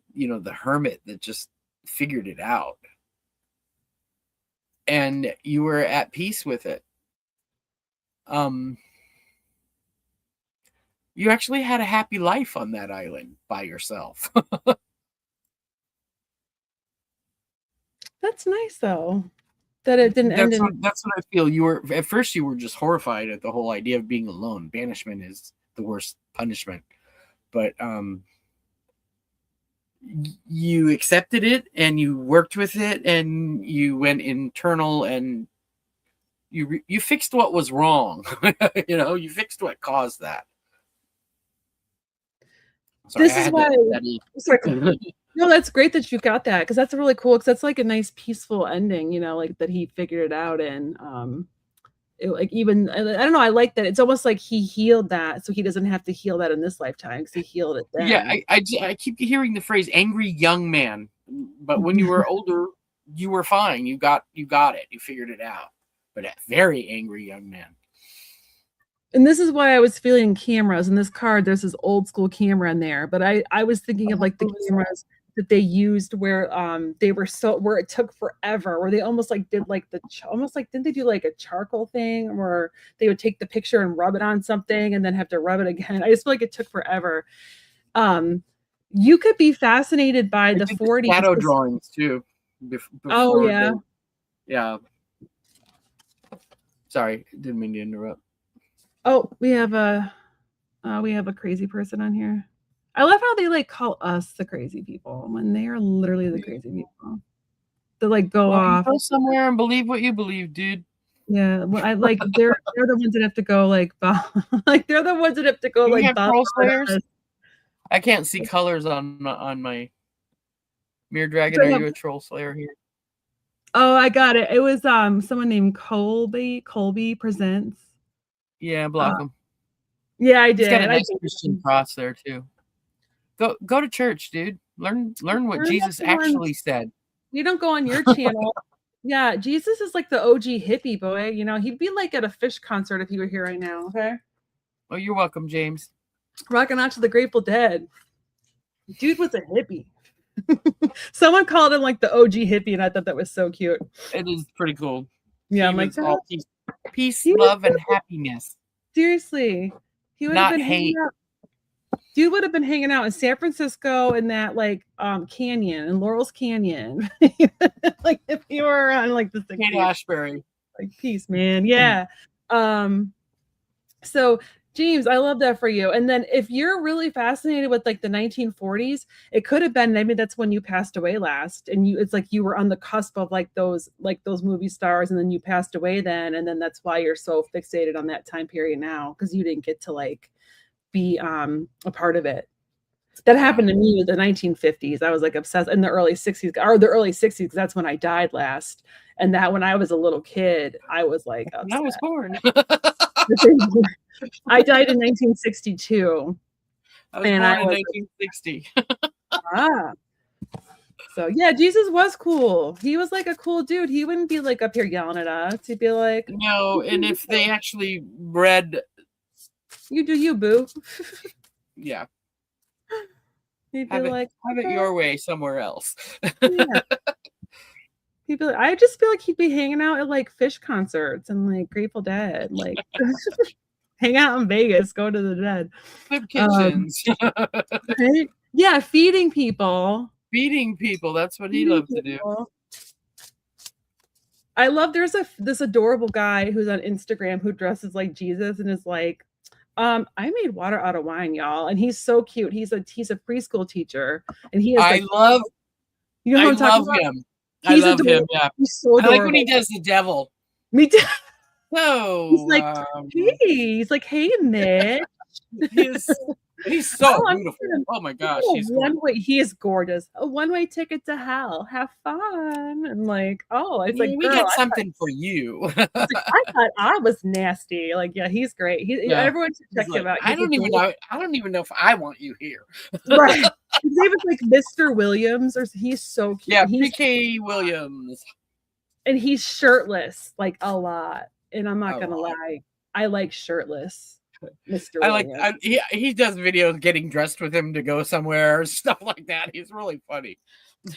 S2: hermit that just figured it out, and you were at peace with it. Um, you actually had a happy life on that island by yourself.
S1: That's nice though that it didn't end in.
S2: That's what I feel. You were at first you were just horrified at the whole idea of being alone. Banishment is the worst punishment, but you accepted it and you worked with it and you went internal and you fixed what was wrong. You fixed what caused that. Sorry, I
S1: This is
S2: had
S1: why.
S2: that.
S1: Sorry. No, that's great that you got that because that's really cool because that's like a nice peaceful ending, like that he figured it out and like even I don't know, I like that. It's almost like he healed that so he doesn't have to heal that in this lifetime because he healed it
S2: Yeah,
S1: then.
S2: I keep hearing the phrase "angry young man," but when you were older, you were fine. You got it. You figured it out. But a very angry young man.
S1: And this is why I was feeling cameras in this card. There's this old school camera in there, but I was thinking of like the cameras that they used where they were so where it took forever, where they almost like did like almost like didn't they do like a charcoal thing where they would take the picture and rub it on something and then have to rub it again. I just feel like it took forever. Um, you could be fascinated by
S2: I
S1: the
S2: did the
S1: 40s.
S2: shadow drawings too.
S1: Oh
S2: Before
S1: yeah.
S2: yeah. Sorry, didn't mean to interrupt.
S1: Oh, we have a crazy person on here. I love how they like call us the crazy people when they are literally the crazy people. They like go
S2: Well, you
S1: off.
S2: go somewhere and believe what you believe, dude.
S1: Yeah, well, I like they're the ones that have to go like like they're the ones that have to go
S2: Do we
S1: like
S2: have troll slayers?
S1: us.
S2: I can't see colors on my Mirror Dragon.
S1: So,
S2: Are
S1: yeah.
S2: you a troll slayer here?
S1: Oh, I got it. It was someone named Colby Presents.
S2: Yeah, block
S1: Uh,
S2: him.
S1: yeah, I
S2: He's got a
S1: did. I
S2: nice
S1: did.
S2: Christian cross there too. Go to church, dude. Learn what
S1: We're not
S2: Jesus
S1: the ones.
S2: actually said.
S1: We don't go on your channel. Yeah, Jesus is like the OG hippie boy. He'd be like at a Fish concert if he were here right now. Okay,
S2: Oh, you're welcome, James.
S1: rocking out to the Grateful Dead. Dude was a hippie. Someone called him like the OG hippie, and I thought that was so cute.
S2: It is pretty cool.
S1: Yeah,
S2: He
S1: I'm like,
S2: was all peace,
S1: he was
S2: love, and happiness,
S1: seriously. He would have
S2: not
S1: been hanging
S2: hate.
S1: out. Dude would have been hanging out in San Francisco in that like canyon in Laurel's Canyon. Like if you were around like the
S2: Kate
S1: 60s.
S2: Ashbury.
S1: Like peace, man. Yeah. So James, I love that for you. And then if you're really fascinated with like the 1940s, it could have been maybe that's when you passed away last. And it's like you were on the cusp of like those movie stars, and then you passed away then. And then that's why you're so fixated on that time period now, because you didn't get to like be a part of it. That happened to me with the 1950s. I was like obsessed in the early 60s or the early 60s. That's when I died last. And that when I was a little kid, I was like
S2: When I was born.
S1: I died in 1962.
S2: I was
S1: And
S2: born
S1: I
S2: in
S1: was
S2: 1960.
S1: ah. So yeah, Jesus was cool. He was like a cool dude. He wouldn't be like up here yelling at us. He'd be like,
S2: No, and if they actually read,
S1: you do you, boo.
S2: yeah,
S1: He'd be
S2: have
S1: like,
S2: it
S1: okay.
S2: your way somewhere else.
S1: Yeah. He'd be like, I just feel like he'd be hanging out at like Fish concerts and like Grateful Dead, like hang out in Vegas, go to the Dead.
S2: Flip kitchens.
S1: Right? Yeah, feeding people.
S2: Feeding people. That's what he
S1: Feeding
S2: loved to do.
S1: people. I love there's this adorable guy who's on Instagram who dresses like Jesus and is like, I made water out of wine, y'all, and he's so cute. He's a preschool teacher, and he is
S2: I
S1: like,
S2: love
S1: you know who
S2: I
S1: I'm talking
S2: love
S1: about?
S2: him. I
S1: He's
S2: love him.
S1: adorable.
S2: Yeah.
S1: He's so
S2: I like when he
S1: adorable.
S2: does the devil.
S1: Me too. He's
S2: So
S1: like, hey, he's like, hey, Mitch.
S2: he's so
S1: Oh, I'm
S2: beautiful. Oh my
S1: gonna
S2: gosh,
S1: a
S2: he's gorgeous.
S1: one-way. He is gorgeous. A one-way ticket to hell. Have fun. And like, oh, it's
S2: Yeah,
S1: like,
S2: we
S1: girl,
S2: got something for you.
S1: it's like, I thought I was nasty. Like, yeah, he's great.
S2: Yeah.
S1: Everyone should
S2: He's
S1: check him
S2: like,
S1: out.
S2: I
S1: He's
S2: don't even
S1: adorable.
S2: know. I don't even know if I want you here.
S1: Right. His name is like Mr. Williams, or he's so cute.
S2: Yeah,
S1: And he's
S2: PK Williams.
S1: shirtless like a lot. And I'm not
S2: A
S1: gonna
S2: lot.
S1: lie, I like shirtless Mr.
S2: I like
S1: Williams.
S2: he does videos getting dressed with him to go somewhere, stuff like that. He's really funny.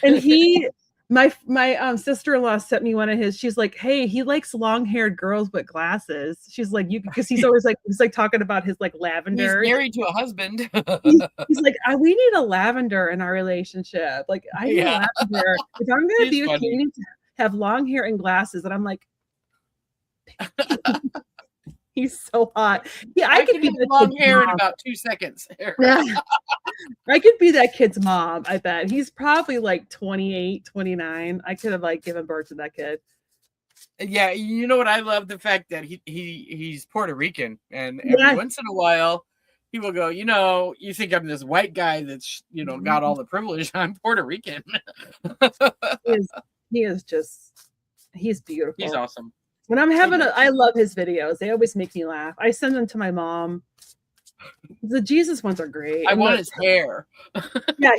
S1: And my sister-in-law sent me one of his. She's like, hey, he likes long-haired girls with glasses. She's like, you, because he's always like, he's like talking about his like
S2: He's
S1: lavender.
S2: married to a husband.
S1: He's like, we need a lavender in our relationship. Like, I need a
S2: Yeah.
S1: lavender. If I'm gonna
S2: He's
S1: be with you,
S2: funny.
S1: you need to have long hair and glasses. And I'm like, he's so hot. Yeah, I could be
S2: have
S1: that
S2: long
S1: kid's
S2: hair in
S1: mom.
S2: about 2 seconds.
S1: Yeah. I could be that kid's mom, I bet. He's probably like 28, 29. I could have like given birth to that kid.
S2: Yeah, you know what? I love the fact that he's Puerto Rican, and every
S1: Yes.
S2: once in a while he will go, you think I'm this white guy that's got all the privilege. I'm Puerto Rican.
S1: He is just, he's beautiful.
S2: He's awesome.
S1: When I'm having I love his videos. They always make me laugh. I send them to my mom. The Jesus ones are great.
S2: I want his hair.
S1: Yeah,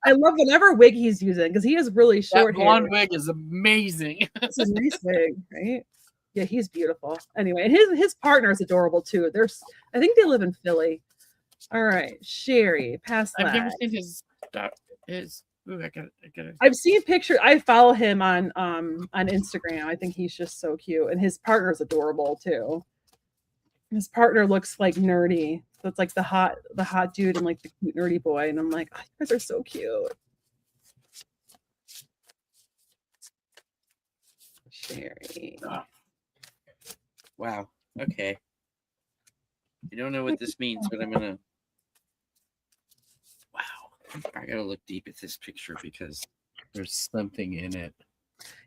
S1: I love whatever wig he's using because he has really short
S2: that blonde
S1: hair.
S2: wig is amazing.
S1: It's a nice wig, right? Yeah, he's beautiful. Anyway, his partner is adorable too. I think they live in Philly. All right, Sherry, pass that.
S2: I've never seen his. Ooh, I got it.
S1: I've seen pictures. I follow him on Instagram. I think he's just so cute, and his partner is adorable too. His partner looks like nerdy. So it's like the hot dude and like the cute nerdy boy. And I'm like, oh, you guys are so cute. Sherry.
S2: Oh. Wow. Okay. I don't know what this means, but I'm gonna. Wow. I gotta look deep at this picture because there's something in it.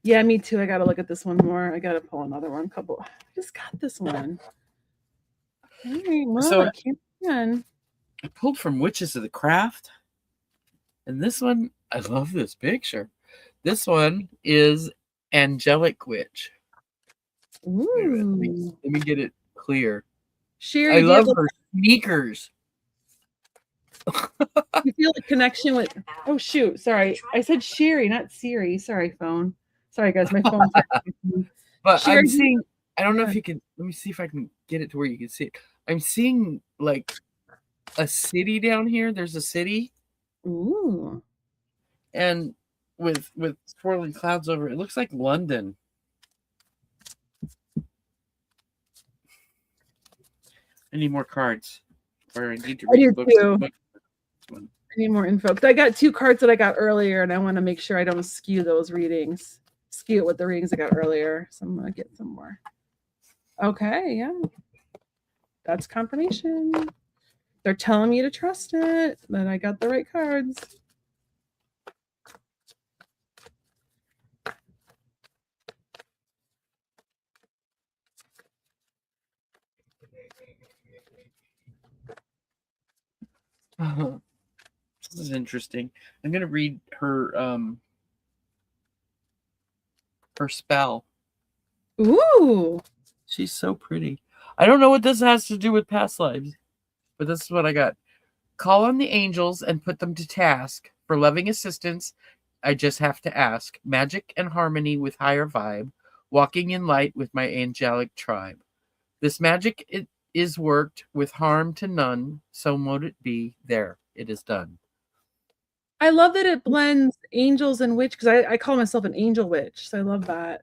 S1: Yeah, me too. I gotta look at this one more. I gotta pull another one. I just got this one. Well,
S2: So
S1: I
S2: pulled from Witches of the Craft, and this one, I love this picture. This one is Angelic Witch.
S1: Ooh.
S2: Let me get it clear.
S1: Sherry,
S2: I love her sneakers.
S1: You feel a connection with? Oh shoot! Sorry, I said Sherry, not Siri. Sorry, phone. Sorry, guys, my phone.
S2: But
S1: Sherry,
S2: I'm seeing. I don't know if you can. Let me see if I can get it to where you can see it. I'm seeing like a city down here. There's a city.
S1: Ooh.
S2: And with swirling clouds over it. It looks like London. I need more cards. Or I need to read books.
S1: I need more info. Because I got 2 cards that I got earlier, and I want to make sure I don't skew those readings. Skew it with the readings I got earlier. So I'm going to get some more. Okay, yeah. That's confirmation. They're telling me to trust it, that I got the right cards.
S2: This is interesting. I'm gonna read her spell.
S1: Ooh.
S2: She's so pretty. I don't know what this has to do with past lives, but this is what I got. Call on the angels and put them to task for loving assistance. I just have to ask. Magic and harmony with higher vibe. Walking in light with my angelic tribe. This magic is worked with harm to none. So mote it be. There, it is done.
S1: I love that it blends angels and witch, because I call myself an angel witch. So I love that.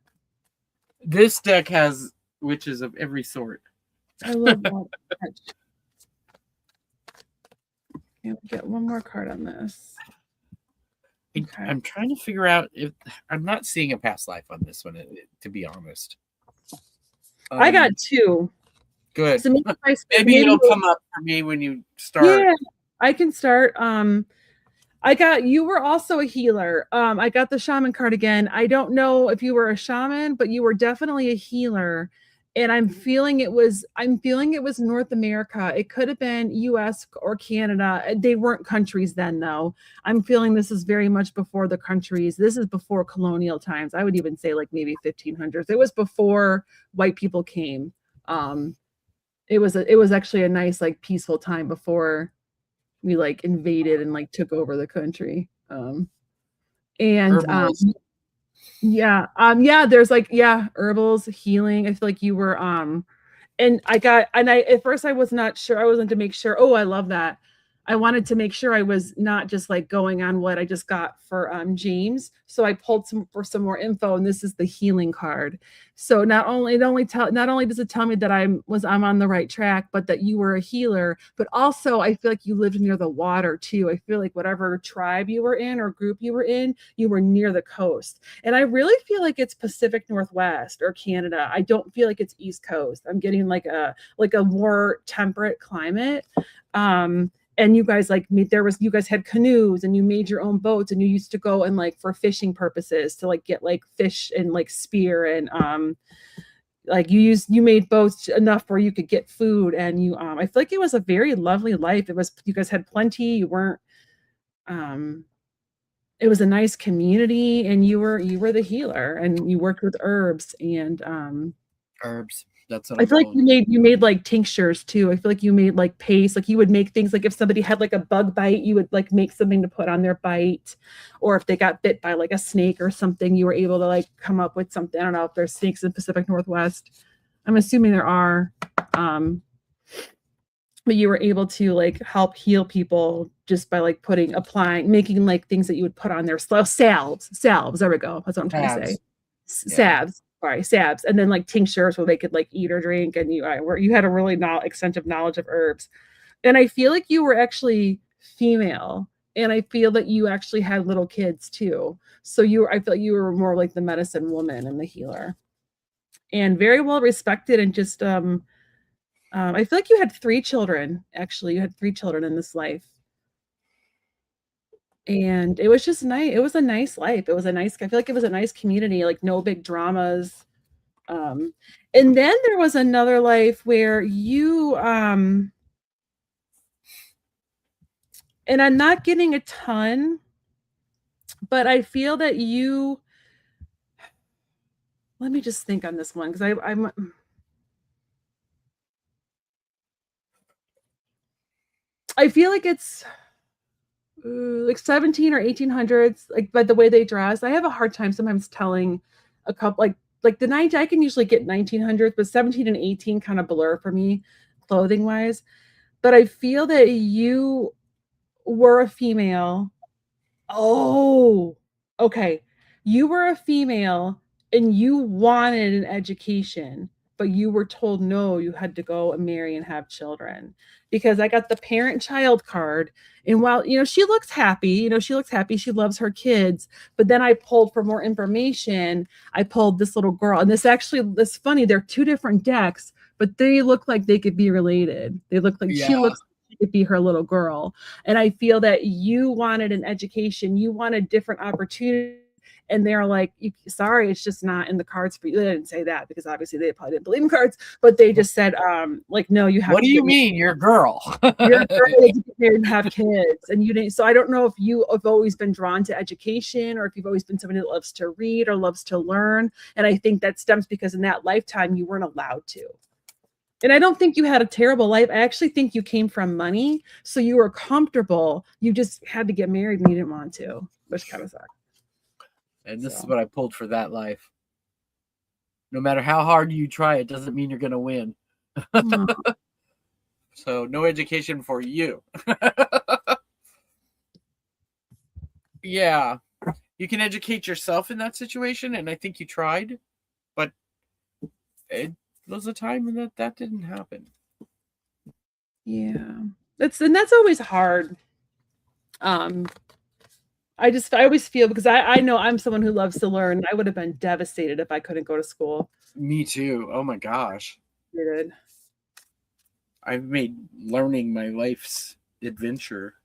S2: This deck has witches of every sort.
S1: I love that. Can we get one more card on this?
S2: Okay. I'm trying to figure out if I'm not seeing a past life on this one, to be honest.
S1: I got 2.
S2: Good.
S1: So maybe if I start,
S2: Maybe
S1: maybe
S2: it'll come up for me when you start.
S1: yeah, I can start. You were also a healer. I got the shaman card again. I don't know if you were a shaman, but you were definitely a healer. And I'm feeling it was North America. It could have been US or Canada. They weren't countries then though. I'm feeling this is very much before the countries. This is before colonial times. I would even say like maybe 1500s. It was before white people came. Um, it was actually a nice like peaceful time before we like invaded and like took over the country. And
S2: Herbalist.
S1: yeah, there's like yeah, herbals, healing. I feel like you were and I at first I was not sure. I wasn't to make sure. Oh, I love that. I wanted to make sure I was not just like going on what I just got for James. So I pulled some more info, and this is the healing card. So not only does it tell me that I'm on the right track, but that you were a healer, but also I feel like you lived near the water too. I feel like whatever tribe you were in or group you were in, you were near the coast. And I really feel like it's Pacific Northwest or Canada. I don't feel like it's East Coast. I'm getting like a more temperate climate. And you guys like you guys had canoes and you made your own boats and you used to go and like for fishing purposes to like get like fish and like spear and like you made boats enough where you could get food and you I feel like it was a very lovely life. You guys had plenty. You weren't it was a nice community, and you were the healer and you worked with herbs and
S2: Herbs. That's what
S1: I
S2: I'm
S1: feel like
S2: going.
S1: you made like tinctures too. I feel like you made like paste. Like you would make things like if somebody had like a bug bite, you would like make something to put on their bite. Or if they got bit by like a snake or something, you were able to like come up with something. I don't know if there's snakes in the Pacific Northwest. I'm assuming there are. But you were able to like help heal people just by like making like things that you would put on their salves. There we go. That's what I'm trying to say.
S2: Abs. Yeah.
S1: Salves. Sorry, salves, and then like tinctures where they could like eat or drink, and you had a really extensive knowledge of herbs, and I feel like you were actually female, and I feel that you actually had little kids too. So I feel like you were more like the medicine woman and the healer, and very well respected, and just I feel like you had 3 children. Actually, you had 3 children in this life, and it was just nice. It was a nice life. I feel like it was a nice community, like no big dramas. Um, and then there was another life where and I'm not getting a ton, but I feel that let me just think on this one because I feel like it's like 17 or 1800s, like by the way they dress. I have a hard time sometimes telling a couple like the 90 I can usually get 1900s, but 17 and 18 kind of blur for me clothing wise. But I feel that you were a female. Oh, okay. You were a female and you wanted an education, but you were told no, you had to go and marry and have children. Because I got the parent-child card, and while she looks happy, she loves her kids. But then I pulled for more information. I pulled this little girl, and this funny. They're 2 different decks, but they look like they could be related. They look like she
S2: Yeah.
S1: looks like she could be her little girl. And I feel that you wanted an education, you wanted different opportunities. And they're like, sorry, it's just not in the cards for you. They didn't say that because obviously they probably didn't believe in cards, but they just said, like, no, you have
S2: What
S1: to
S2: do
S1: get
S2: you
S1: married.
S2: mean, you're a girl?
S1: You're a girl to get married and have kids. And you didn't. So I don't know if you have always been drawn to education or if you've always been somebody that loves to read or loves to learn. And I think that stems because in that lifetime, you weren't allowed to. And I don't think you had a terrible life. I actually think you came from money. So you were comfortable. You just had to get married and you didn't want to, which kind of sucked.
S2: And this is what I pulled for that life. No matter how hard you try, it doesn't mean you're going to win. So no education for you. Yeah. You can educate yourself in that situation, and I think you tried, but it was a time when that didn't happen.
S1: Yeah. That's always hard. I always feel because I know I'm someone who loves to learn. I would have been devastated if I couldn't go to school.
S2: Me too. Oh my gosh.
S1: Period.
S2: I've made learning my life's adventure.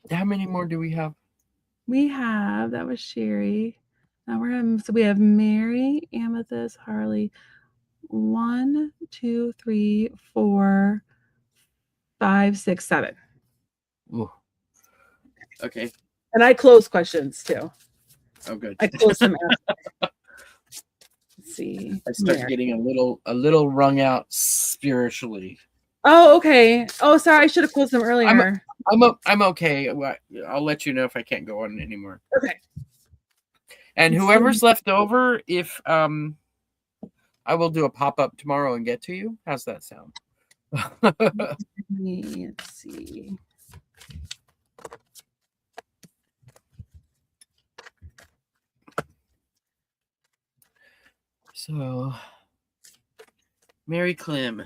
S2: How many more do we have?
S1: We have, that was Sherry. Now we're having, so we have Mary, Amethyst, Harley. 1, 2, 3, 4, 5, 6, 7.
S2: Ooh. Okay.
S1: And I close questions too.
S2: Oh, good.
S1: I close them out. Let's see.
S2: I start getting a little wrung out spiritually.
S1: Oh, okay. Oh, sorry. I should have closed them earlier.
S2: I'm okay. I'll let you know if I can't go on anymore.
S1: Okay.
S2: And whoever's left over, if I will do a pop-up tomorrow and get to you. How's that sound?
S1: Let's see.
S2: So, Mary Clem.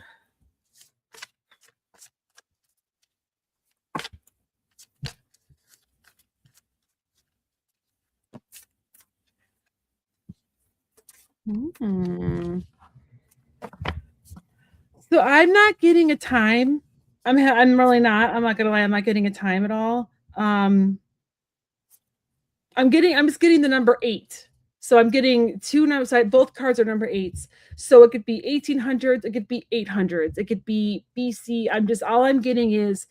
S1: So I'm not getting a time. I'm really not. I'm not gonna lie. I'm not getting a time at all. I'm just getting the number 8. So I'm getting 2 numbers. Both cards are number 8s. So it could be 1800s. It could be 800s. It could be BC. All I'm getting is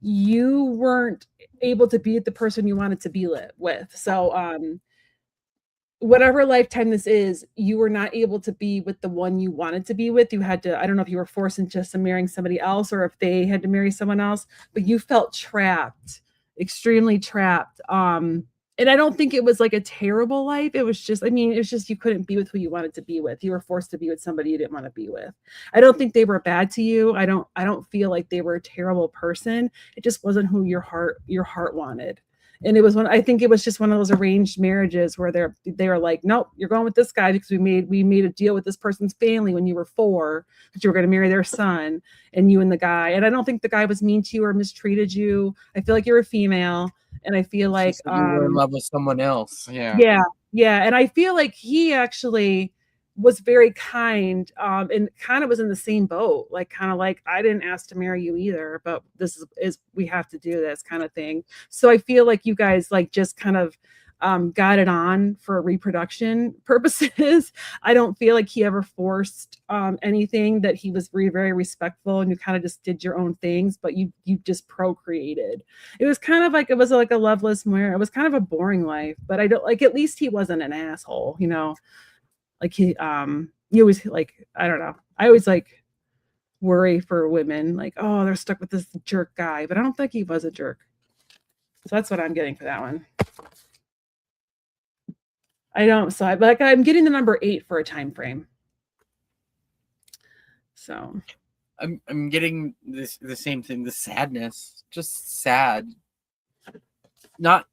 S1: you weren't able to be with the person you wanted to be with. So whatever lifetime this is, you were not able to be with the one you wanted to be with. You had to, I don't know if you were forced into just marrying somebody else or if they had to marry someone else, but you felt trapped, extremely trapped. And I don't think it was like a terrible life. It was just, you couldn't be with who you wanted to be with. You were forced to be with somebody you didn't want to be with. I don't think they were bad to you. I don't feel like they were a terrible person. It just wasn't who your heart wanted. And I think it was just one of those arranged marriages where they were like, nope, you're going with this guy because we made a deal with this person's family when you were 4 that you were going to marry their son, and you and the guy. And I don't think the guy was mean to you or mistreated you. I feel like you're a female, and I feel like
S2: you were in love with someone else. Yeah.
S1: Yeah. And I feel like he actually was very kind, and kind of was in the same boat, like kind of like, I didn't ask to marry you either, but this is we have to do this kind of thing. So I feel like you guys like just kind of got it on for reproduction purposes. I don't feel like he ever forced anything, that he was very, very respectful, and you kind of just did your own things, but you just procreated. It was kind of like, it was like a loveless marriage. It was kind of a boring life, but I don't like, at least he wasn't an asshole, you know? Like you always like, I don't know. I always like worry for women, like, oh, they're stuck with this jerk guy, but I don't think he was a jerk. So that's what I'm getting for that one. I'm getting the number 8 for a time frame. So
S2: I'm getting the same thing, the sadness, just sad. Not,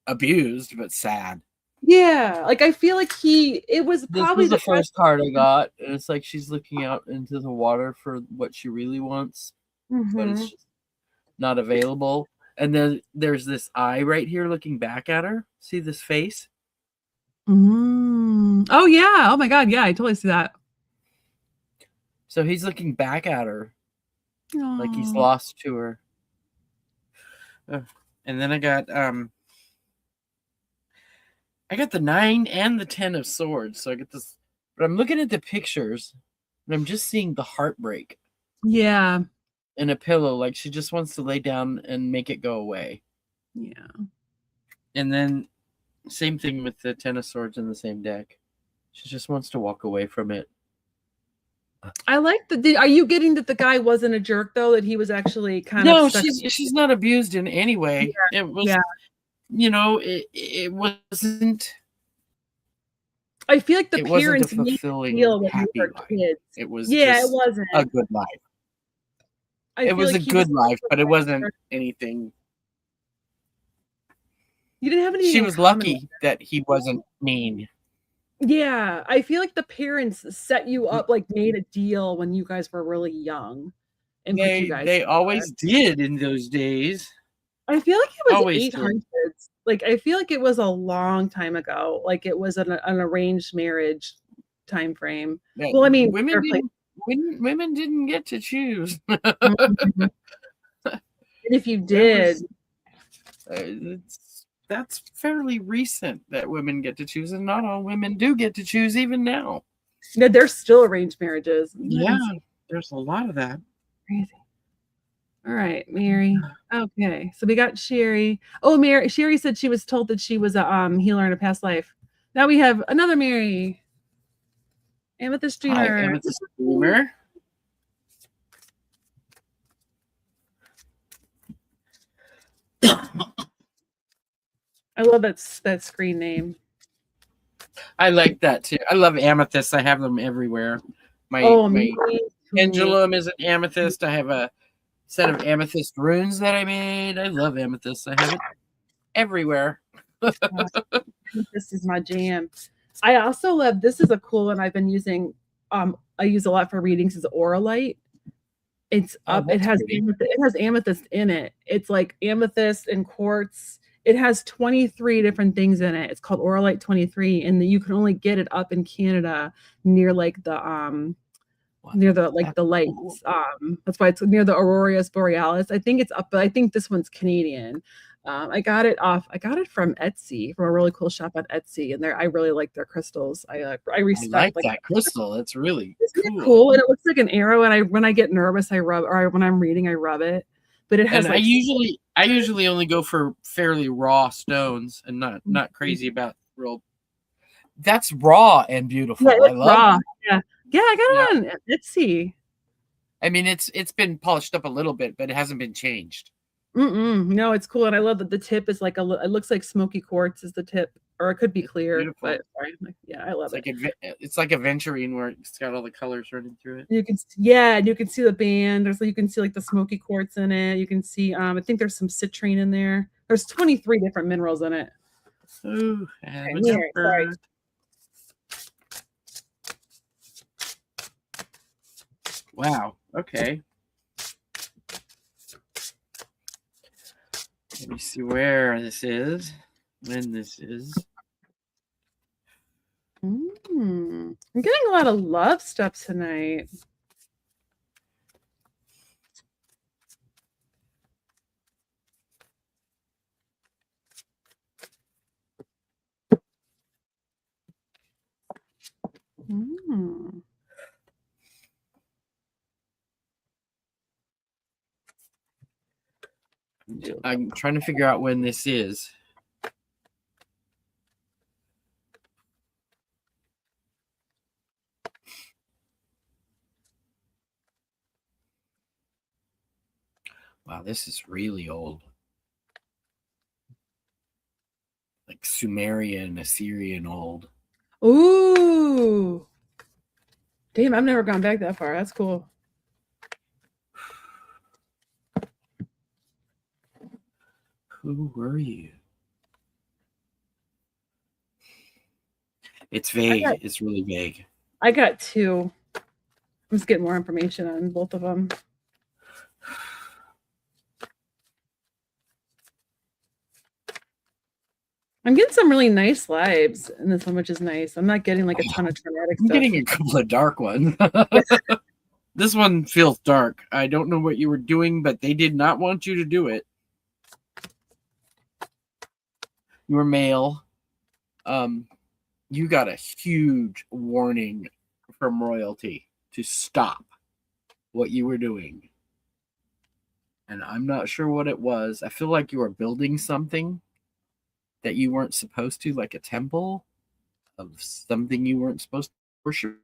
S2: abused, but sad.
S1: Yeah, like I feel like it was probably
S2: the first card I got, and it's like she's looking out into the water for what she really wants, but it's just not available. And then there's this eye right here looking back at her. See this face?
S1: Oh yeah. Oh my God. Yeah, I totally see that.
S2: So he's looking back at her.
S1: Aww.
S2: Like he's lost to her. And then I got the 9 and the 10 of swords. So I get this, but I'm looking at the pictures and I'm just seeing the heartbreak.
S1: Yeah.
S2: In a pillow, like she just wants to lay down and make it go away.
S1: Yeah. And
S2: then same thing with the 10 of swords in the same deck. She just wants to walk away from it.
S1: I like are you getting that the guy wasn't a jerk though, that he was actually kind of
S2: she's not abused in any way. Yeah. It was it wasn't.
S1: I feel like the parents
S2: made a fulfilling, happy life.
S1: Kids.
S2: It was
S1: it wasn't
S2: a good life. It was a good life, but it wasn't anything.
S1: You didn't have any.
S2: She was lucky that he wasn't mean.
S1: Yeah, I feel like the parents set you up, like made a deal when you guys were really young, and
S2: they always did in those days.
S1: I feel like it was
S2: Always did.
S1: 800s. Like, I feel like it was a long time ago. Like, it was an arranged marriage time frame.
S2: Yeah,
S1: Well, I mean,
S2: women
S1: fair play.
S2: didn't. Women didn't get to choose.
S1: Mhm. And if you
S2: There
S1: did,
S2: was. That's fairly recent that women get to choose, and not all women do get to choose even now.
S1: no, there's still arranged marriages. Isn't that
S2: Yeah,
S1: insane?
S2: there's a lot of that.
S1: Crazy. All right, Mary. Okay, so we got Sherry. Oh, Mary. Sherry said she was told that she was a healer in a past life. Now we have another Mary, Amethyst
S2: Hi,
S1: Dreamer.
S2: Amethyst Dreamer.
S1: I love that screen name.
S2: I like that too. I love amethysts. I have them everywhere. My
S1: Oh,
S2: my
S1: me.
S2: pendulum is an amethyst. I have a set of amethyst runes that I made. I love amethysts. I have it everywhere.
S1: This is my jam. I also love, this is a cool one I've been using. I use a lot for readings is Auralite. It's
S2: Oh,
S1: up.
S2: that's pretty.
S1: It has amethyst in it. It's like amethyst and quartz. It has 23 different things in it. It's called Auralite 23, and you can only get it up in Canada near like the lights. That's why it's near the Aurora Borealis. I think it's up, but I think this one's Canadian. I got it from Etsy, from a really cool shop on Etsy, and I really like their crystals. I
S2: I like
S1: respect like.
S2: that crystal. That's really
S1: Isn't it
S2: cool.
S1: cool? And it looks like an arrow. And when I get nervous, I rub, or when I'm reading, I rub it. But it
S2: And
S1: has like
S2: I usually only go for fairly raw stones and not crazy about real. That's raw and
S1: yeah,
S2: beautiful. I
S1: it's
S2: love
S1: raw.
S2: that.
S1: Yeah, yeah. I
S2: Yeah.
S1: got it on Etsy.
S2: I mean, it's been polished up a little bit, but it hasn't been changed.
S1: No, it's cool, and I love that the tip is like it looks like smoky quartz is the tip, or it could be
S2: It's
S1: clear,
S2: beautiful.
S1: but yeah, I love it.
S2: It's like aventurine where it's got all the colors running through it.
S1: And you can see the band. You can see like the smoky quartz in it. You can see I think there's some citrine in there. There's 23 different minerals in it.
S2: Ooh, I have
S1: Okay,
S2: a
S1: here, sorry.
S2: jumper. Wow. Okay. Let me see where this is, when this is.
S1: I'm getting a lot of love stuff tonight. Mm.
S2: I'm trying to figure out when this is. Wow, this is really old. Like Sumerian, Assyrian old.
S1: Ooh. Damn, I've never gone back that far. That's cool.
S2: Who were you? It's vague. It's really vague.
S1: I got two. I'm just getting more information on both of them. I'm getting some really nice lives in this one, which is nice. I'm not getting like a ton of traumatic
S2: I'm
S1: stuff.
S2: getting a couple of dark ones. This one feels dark. I don't know what you were doing, but they did not want you to do it. You were male. You got a huge warning from royalty to stop what you were doing. And I'm not sure what it was. I feel like you were building something that you weren't supposed to, like a temple of something you weren't supposed to worship.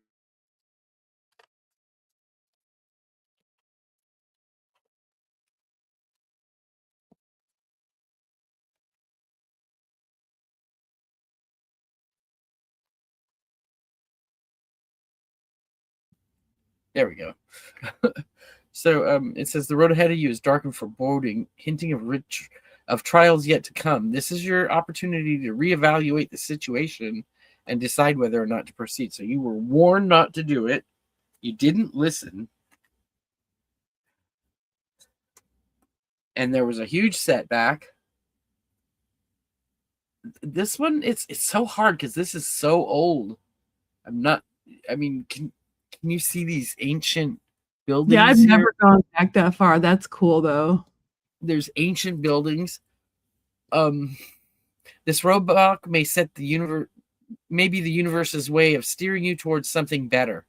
S2: There we go. So it says the road ahead of you is dark and foreboding, hinting of trials yet to come. This is your opportunity to reevaluate the situation and decide whether or not to proceed. So you were warned not to do it. You didn't listen. and there was a huge setback. This one, it's so hard because this is so old. I mean, can you see these ancient
S1: Yeah, I've
S2: buildings here?
S1: never gone back that far. That's cool though.
S2: There's ancient buildings. This roadblock may set the universe, maybe the universe's way of steering you towards something better.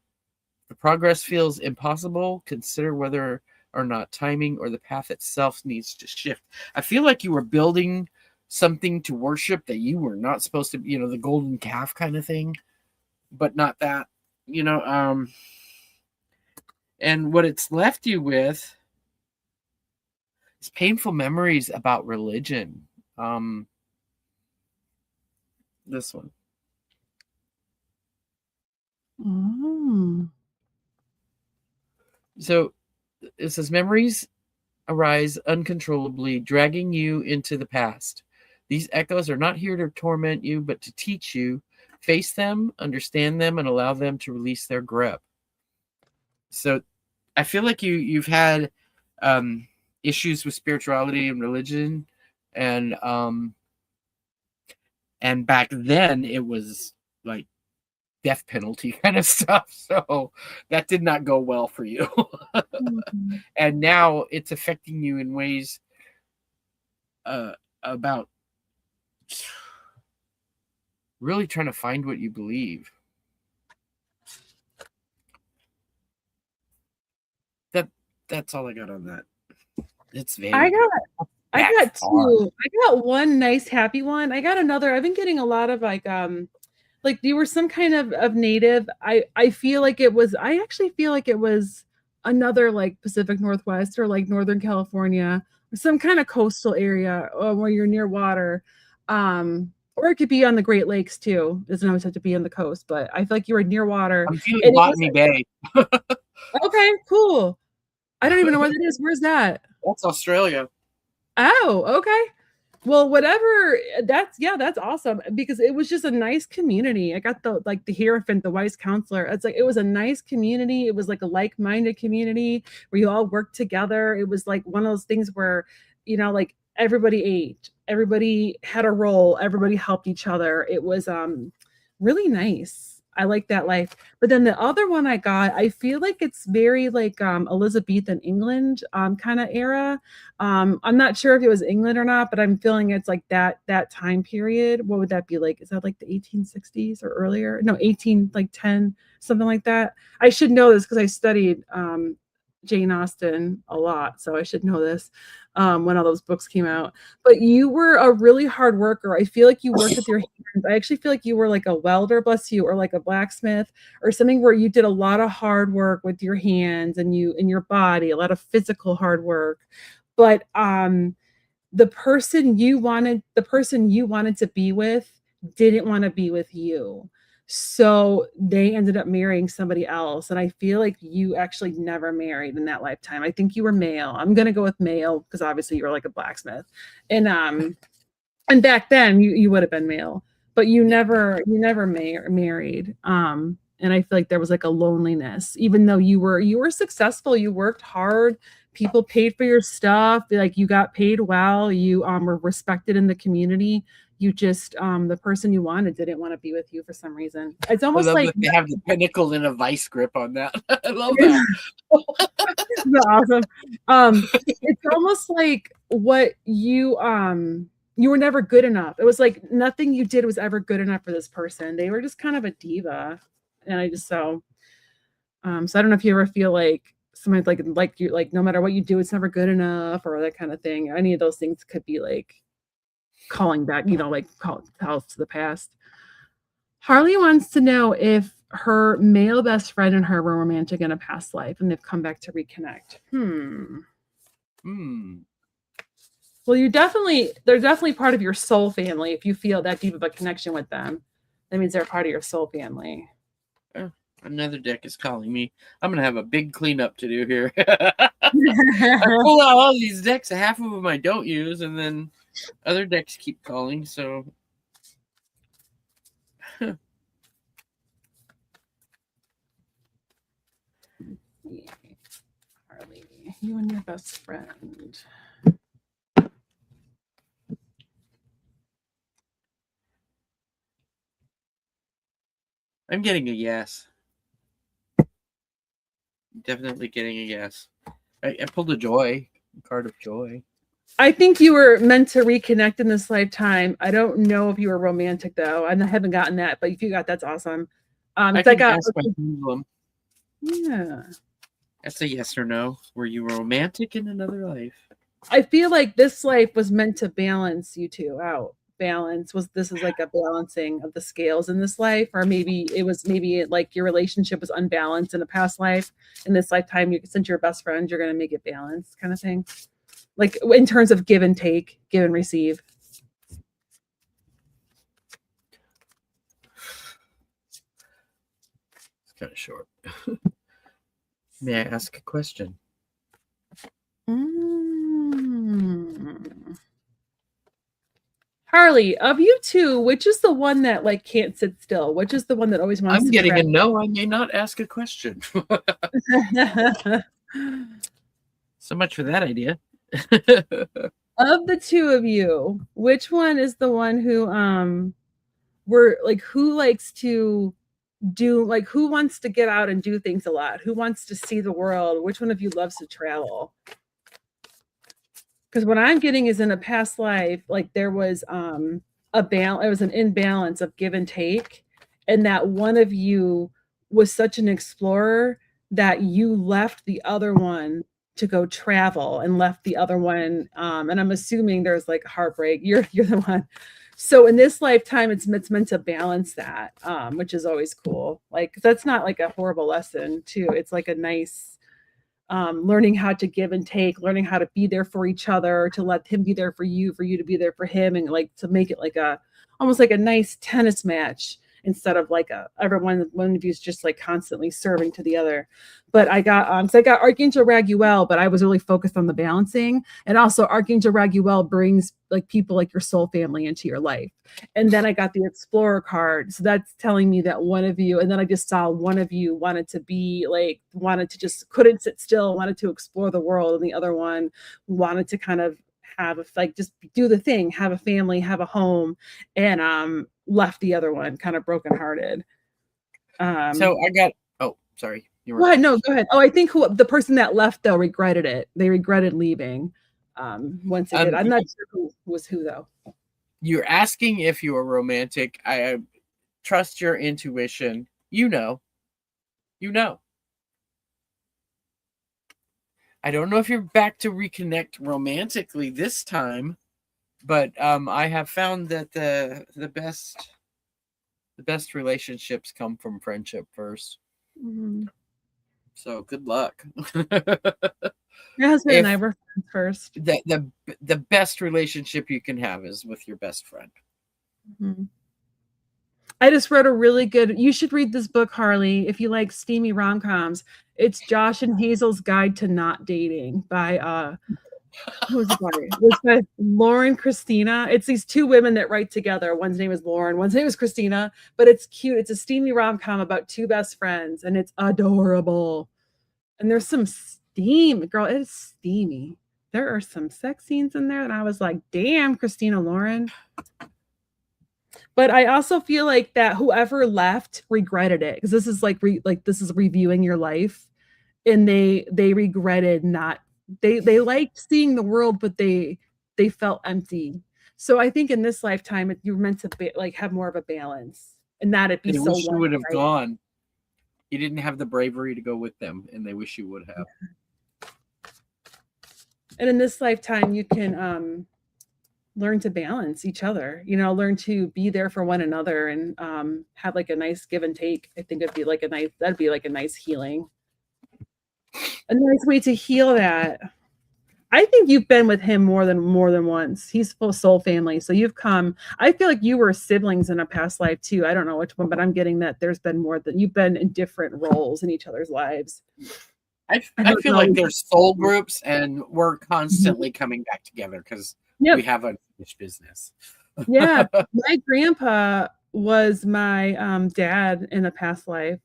S2: If progress feels impossible, consider whether or not timing or the path itself needs to shift. I feel like you were building something to worship that you were not supposed to, the golden calf kind of thing, but not that, and what it's left you with is painful memories about religion. This one.
S1: Oh.
S2: So it says memories arise uncontrollably, dragging you into the past. These echoes are not here to torment you, but to teach you. Face them, understand them, and allow them to release their grip. So I feel like you've had issues with spirituality and religion, and back then it was like death penalty kind of stuff. So that did not go well for you.
S1: Mm-hmm.
S2: And now it's affecting you in ways about really trying to find what you believe. That's all I got on that. It's vague.
S1: I got two. I got one nice happy one. I got another. I've been getting a lot of like you were some kind of native. I feel like it was, I actually feel like it was another like Pacific Northwest or like Northern California or some kind of coastal area where you're near water. Or it could be on the Great Lakes too. It doesn't always have to be on the coast, but I feel like you were near water.
S2: I'm feeling Botany Bay.
S1: Okay, cool. I don't even know where that is. Where's that?
S2: That's Australia.
S1: Oh, okay. Well, whatever. That's awesome because it was just a nice community. I got the Hierophant, the wise counselor. It's like it was a nice community. It was like a like-minded community where you all worked together. It was like one of those things where, like everybody ate, everybody had a role, everybody helped each other. It was really nice. I like that life. But then the other one I got, I feel like it's very like Elizabethan England kind of era. I'm not sure if it was England or not, but I'm feeling it's like that time period. What would that be like? Is that like the 1860s or earlier? No, 18 like 10, something like that. I should know this because I studied Jane Austen a lot, so I should know this when all those books came out. But you were a really hard worker. I feel like you worked with your hands. I actually feel like you were like a welder, bless you, or like a blacksmith or something where you did a lot of hard work with your hands and your body, a lot of physical hard work. But the person you wanted to be with didn't want to be with you. So they ended up marrying somebody else. And I feel like you actually never married in that lifetime. I think you were male. I'm gonna go with male because obviously you were like a blacksmith. And back then you would have been male, but you never married. And I feel like there was like a loneliness, even though you were successful, you worked hard, people paid for your stuff, like you got paid well, you were respected in the community. You just the person you wanted didn't want to be with you for some reason. It's
S2: I
S1: almost
S2: love
S1: like
S2: that they have the pinnacle in a vice grip on that. I love that.
S1: awesome. It's almost like what you were never good enough. It was like nothing you did was ever good enough for this person. They were just kind of a diva. And I just so I don't know if you ever feel like somebody like you like no matter what you do, it's never good enough or that kind of thing. Any of those things could be like calling back, like calls to the past. Harley wants to know if her male best friend and her were romantic in a past life and they've come back to reconnect. Well, they're definitely part of your soul family. If you feel that deep of a connection with them, that means they're part of your soul family.
S2: Oh, another deck is calling me. I'm gonna have a big cleanup to do here. I pull out all these decks. Half of them I don't use, and then other decks keep calling. So
S1: Harley, you and your best friend.
S2: I'm getting a yes. Definitely getting a yes. I pulled a card of joy.
S1: I think you were meant to reconnect in this lifetime. I don't know if you were romantic though. I haven't gotten that, but if you got, that's awesome.
S2: I
S1: I
S2: can
S1: got,
S2: ask my pendulum.
S1: yeah.
S2: That's a yes or no. Were you romantic in another life?
S1: I feel like this life was meant to balance you two out. This is like a balancing of the scales in this life, or maybe like your relationship was unbalanced in a past life. In this lifetime, since you're best friends, you're gonna make it balanced, kind of thing. Like in terms of give and take, give and receive.
S2: It's kind of short. May I ask a question?
S1: Harley, of you two, which is the one that like can't sit still? Which is the one that always wants
S2: I'm
S1: to
S2: getting
S1: travel?
S2: a no. I may not ask a question. So much for that idea.
S1: Of the two of you, which one is the one who who likes to do, like, who wants to get out and do things a lot? Who wants to see the world? Which one of you loves to travel? Because what I'm getting is in a past life, like there was it was an imbalance of give and take, and that one of you was such an explorer that you left the other one to go travel and left the other one, and I'm assuming there's like heartbreak. You're the one. So in this lifetime, it's meant to balance that, which is always cool. Like that's not like a horrible lesson too. It's like a nice learning how to give and take, learning how to be there for each other, to let him be there for you to be there for him, and like to make it like almost like a nice tennis match instead of like one of you is just like constantly serving to the other. But I got Archangel Raguel, but I was really focused on the balancing, and also Archangel Raguel brings like people like your soul family into your life. And then I got the Explorer card, so that's telling me that one of you, and then I just saw one of you wanted to just couldn't sit still, wanted to explore the world, and the other one wanted to kind of just do the thing, have a family, have a home, and left the other one kind of brokenhearted.
S2: So I got. Oh, sorry.
S1: Go ahead. No, go ahead. Oh, I think the person that left though regretted it. They regretted leaving. Once it did. I'm not sure who was who though.
S2: You're asking if you are romantic. I trust your intuition. You know. I don't know if you're back to reconnect romantically this time, but I have found that the best relationships come from friendship first.
S1: Mm-hmm.
S2: So good luck.
S1: Your husband and I were friends first.
S2: The best relationship you can have is with your best friend.
S1: Mm-hmm. I just read a really good. You should read this book, Harley, if you like steamy rom-coms. It's Josh and Hazel's Guide to Not Dating by who's it by? It's by Lauren Christina. It's these two women that write together. One's name is Lauren, one's name is Christina, but it's cute. It's a steamy rom-com about two best friends, and it's adorable. And there's some steam, girl. It is steamy. There are some sex scenes in there, and I was like, damn, Christina Lauren. But I also feel like that whoever left regretted it, because this is like this is reviewing your life, and they regretted not. They liked seeing the world, but they felt empty. So I think in this lifetime, you're meant to like have more of a balance, and not it be so.
S2: Wish you would have gone. You didn't have the bravery to go with them, and they wish you would have.
S1: And in this lifetime, you can learn to balance each other. Learn to be there for one another, and have like a nice give and take. I think that'd be like a nice healing. A nice way to heal that. I think you've been with him more than once. He's full soul family. So you've come. I feel like you were siblings in a past life too. I don't know which one, but I'm getting that there's been more than you've been in different roles in each other's lives.
S2: I feel like there's soul groups, and we're constantly coming back together because we have unfinished business.
S1: Yeah, my grandpa was my dad in a past life.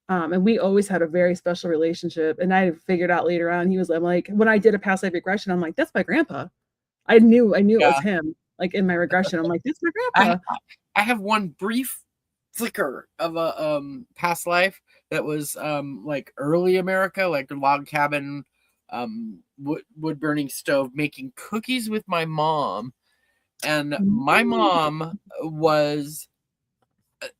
S1: And we always had a very special relationship. And I figured out later on, I'm like, when I did a past life regression, I'm like, that's my grandpa. I knew it was him. Like in my regression, I'm like, that's my grandpa.
S2: I have one brief flicker of a past life that was like early America, like a log cabin, wood burning stove, making cookies with my mom. And my
S1: Mm.
S2: mom was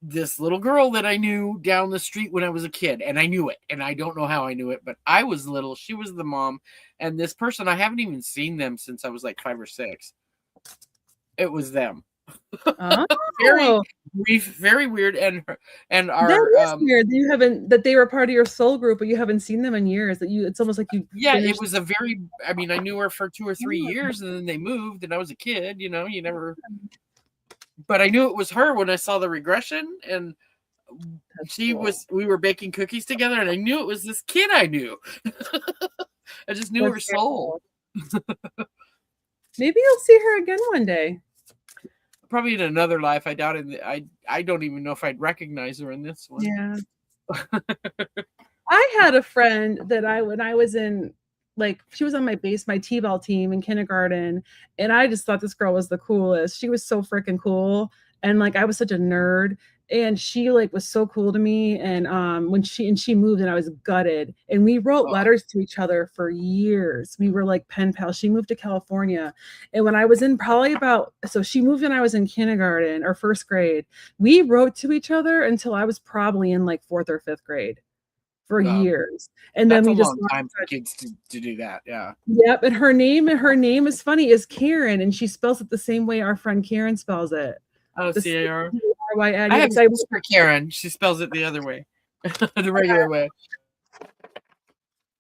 S2: this little girl that I knew down the street when I was a kid, and I knew it, and I don't know how I knew it, but I was little, she was the mom, and this person, I haven't even seen them since I was like 5 or 6. It was them. Very
S1: Oh,
S2: brief, very weird, and
S1: that
S2: our
S1: is weird that you haven't that they were part of your soul group, but you haven't seen them in years. That you, it's almost like you
S2: yeah, it
S1: finished.
S2: was a very, I mean, I knew her for 2 or 3
S1: Oh,
S2: years, and then they moved, and I was a kid, you never, but I knew it was her when I saw the regression, and
S1: that's cool.
S2: we were baking cookies together, and I knew it was this kid I knew. I just knew
S1: That's
S2: her
S1: very
S2: soul.
S1: cool. Maybe you'll see her again one day.
S2: Probably in another life. I doubt it. I don't even know if I'd recognize her in this one.
S1: Yeah. I had a friend that when I was in, like, she was on my T-ball team in kindergarten, and I just thought this girl was the coolest. She was so freaking cool, and like I was such a nerd, and she like was so cool to me. And when she moved, and I was gutted. And we wrote
S2: Oh,
S1: letters to each other for years. We were like pen pals. She moved to California, and when I was in probably about, so she moved when I was in kindergarten or first grade. We wrote to each other until I was probably in like fourth or fifth grade for
S2: wow.
S1: years. And then
S2: That's a
S1: we just
S2: long
S1: lost
S2: time for
S1: touch.
S2: kids to do that. Yeah.
S1: Yep. And her name is funny, is Karen, and she spells it the same way our friend Karen spells it.
S2: Oh,
S1: The
S2: CAR.
S1: C-A-R-Y-N.
S2: I
S1: Yeah,
S2: have
S1: because
S2: a sister, Karen. She spells it the other way, the regular way.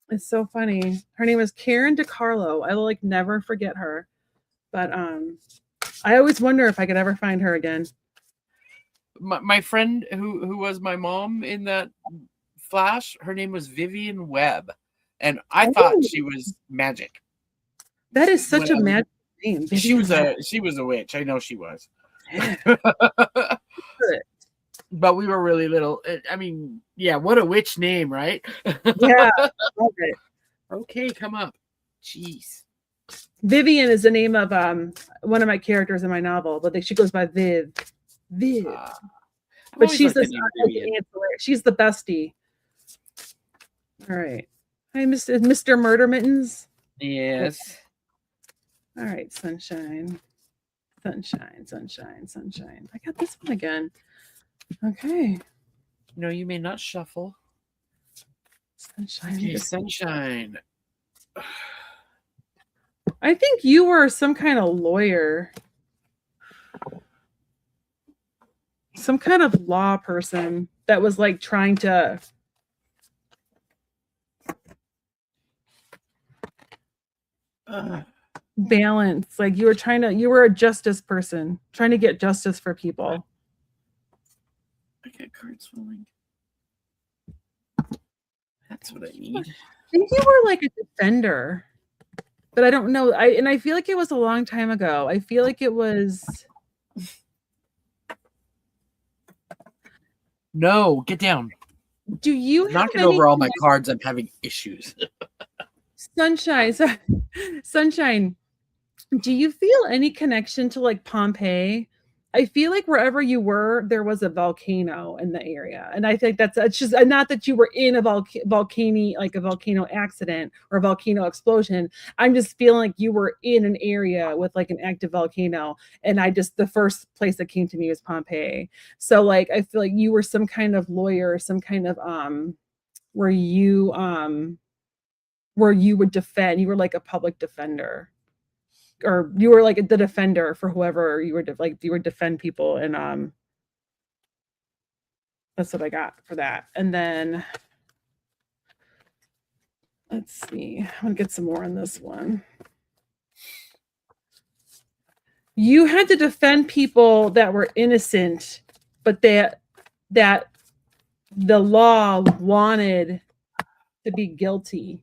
S1: it's so funny. Her name is Karen DeCarlo. I will like never forget her. But I always wonder if I could ever find her again.
S2: My friend who was my mom in that flash, her name was Vivian Webb, and I thought
S1: Oh,
S2: she was magic.
S1: that is
S2: When
S1: such a
S2: I was,
S1: magic name, Vivian Webb.
S2: she was a witch. I know she was.
S1: Yeah.
S2: But we were really little. I mean, yeah, what a witch name, right?
S1: Yeah. Love it.
S2: Okay, come up. Jeez.
S1: Vivian is the name of one of my characters in my novel, but she goes by Viv. Viv.
S2: I've
S1: But
S2: always
S1: she's
S2: liked the
S1: this
S2: name Vivian.
S1: ancillary. She's the bestie. All right. Hi, Mr. Murder Mittens. Okay.
S2: Yes.
S1: All right, sunshine. Sunshine, sunshine, sunshine. I got this one again. Okay.
S2: No, you may not shuffle.
S1: Sunshine.
S2: Okay, sunshine.
S1: I think you were some kind of lawyer. Some kind of law person that was like trying to balance, like you were a justice person trying to get justice for people.
S2: I got cards falling. That's what I need.
S1: I think you were like a defender, but I don't know. I feel like it was a long time ago. I feel like it was.
S2: No, get down.
S1: Do you have
S2: Knocking
S1: any
S2: over all my cards. I'm having issues.
S1: sunshine? Sunshine. Do you feel any connection to like Pompeii? I feel like wherever you were, there was a volcano in the area, and I think it's just not that you were in a volcano, like a volcano accident or a volcano explosion. I'm just feeling like you were in an area with like an active volcano, and the first place that came to me was Pompeii. So like I feel like you were some kind of lawyer, some kind of where you would defend. You were like a public defender, or you were like the defender for whoever you were you would defend people. And that's what I got for that. And then let's see, I'm gonna get some more on this one. You had to defend people that were innocent, but that the law wanted to be guilty.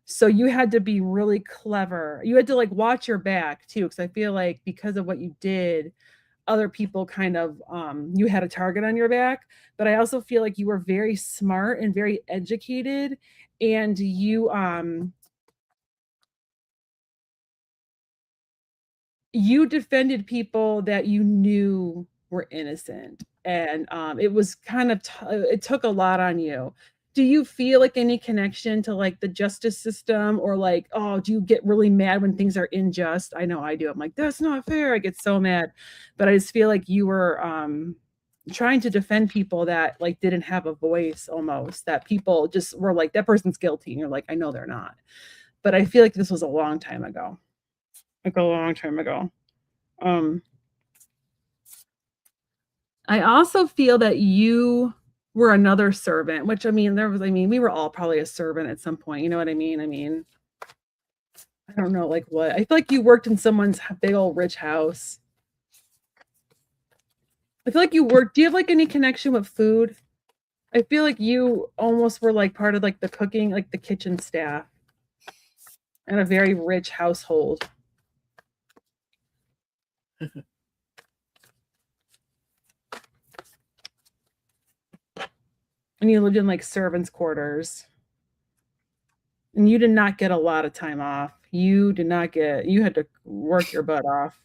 S1: So you had to be really clever. You had to like watch your back too, because I feel like because of what you did, other people kind of you had a target on your back. But I also feel like you were very smart and very educated, and you defended people that you knew were innocent, and it was kind of it took a lot on you. Do you feel like any connection to like the justice system, or like, oh, do you get really mad when things are unjust? I know I do. I'm like, that's not fair. I get so mad, but I just feel like you were trying to defend people that like didn't have a voice, almost, that people just were like, that person's guilty, and you're like, I know they're not. But I feel like this was a long time ago, like a long time ago. um I also feel that you were another servant, which, I mean, we were all probably a servant at some point, you know what I mean? I mean, I don't know, like what. I feel like you worked in someone's big old rich house. I feel like you worked. Do you have like any connection with food? I feel like you almost were like part of like the cooking, like the kitchen staff in a very rich household. And you lived in like servants' quarters. And you did not get a lot of time off. You had to work your butt off.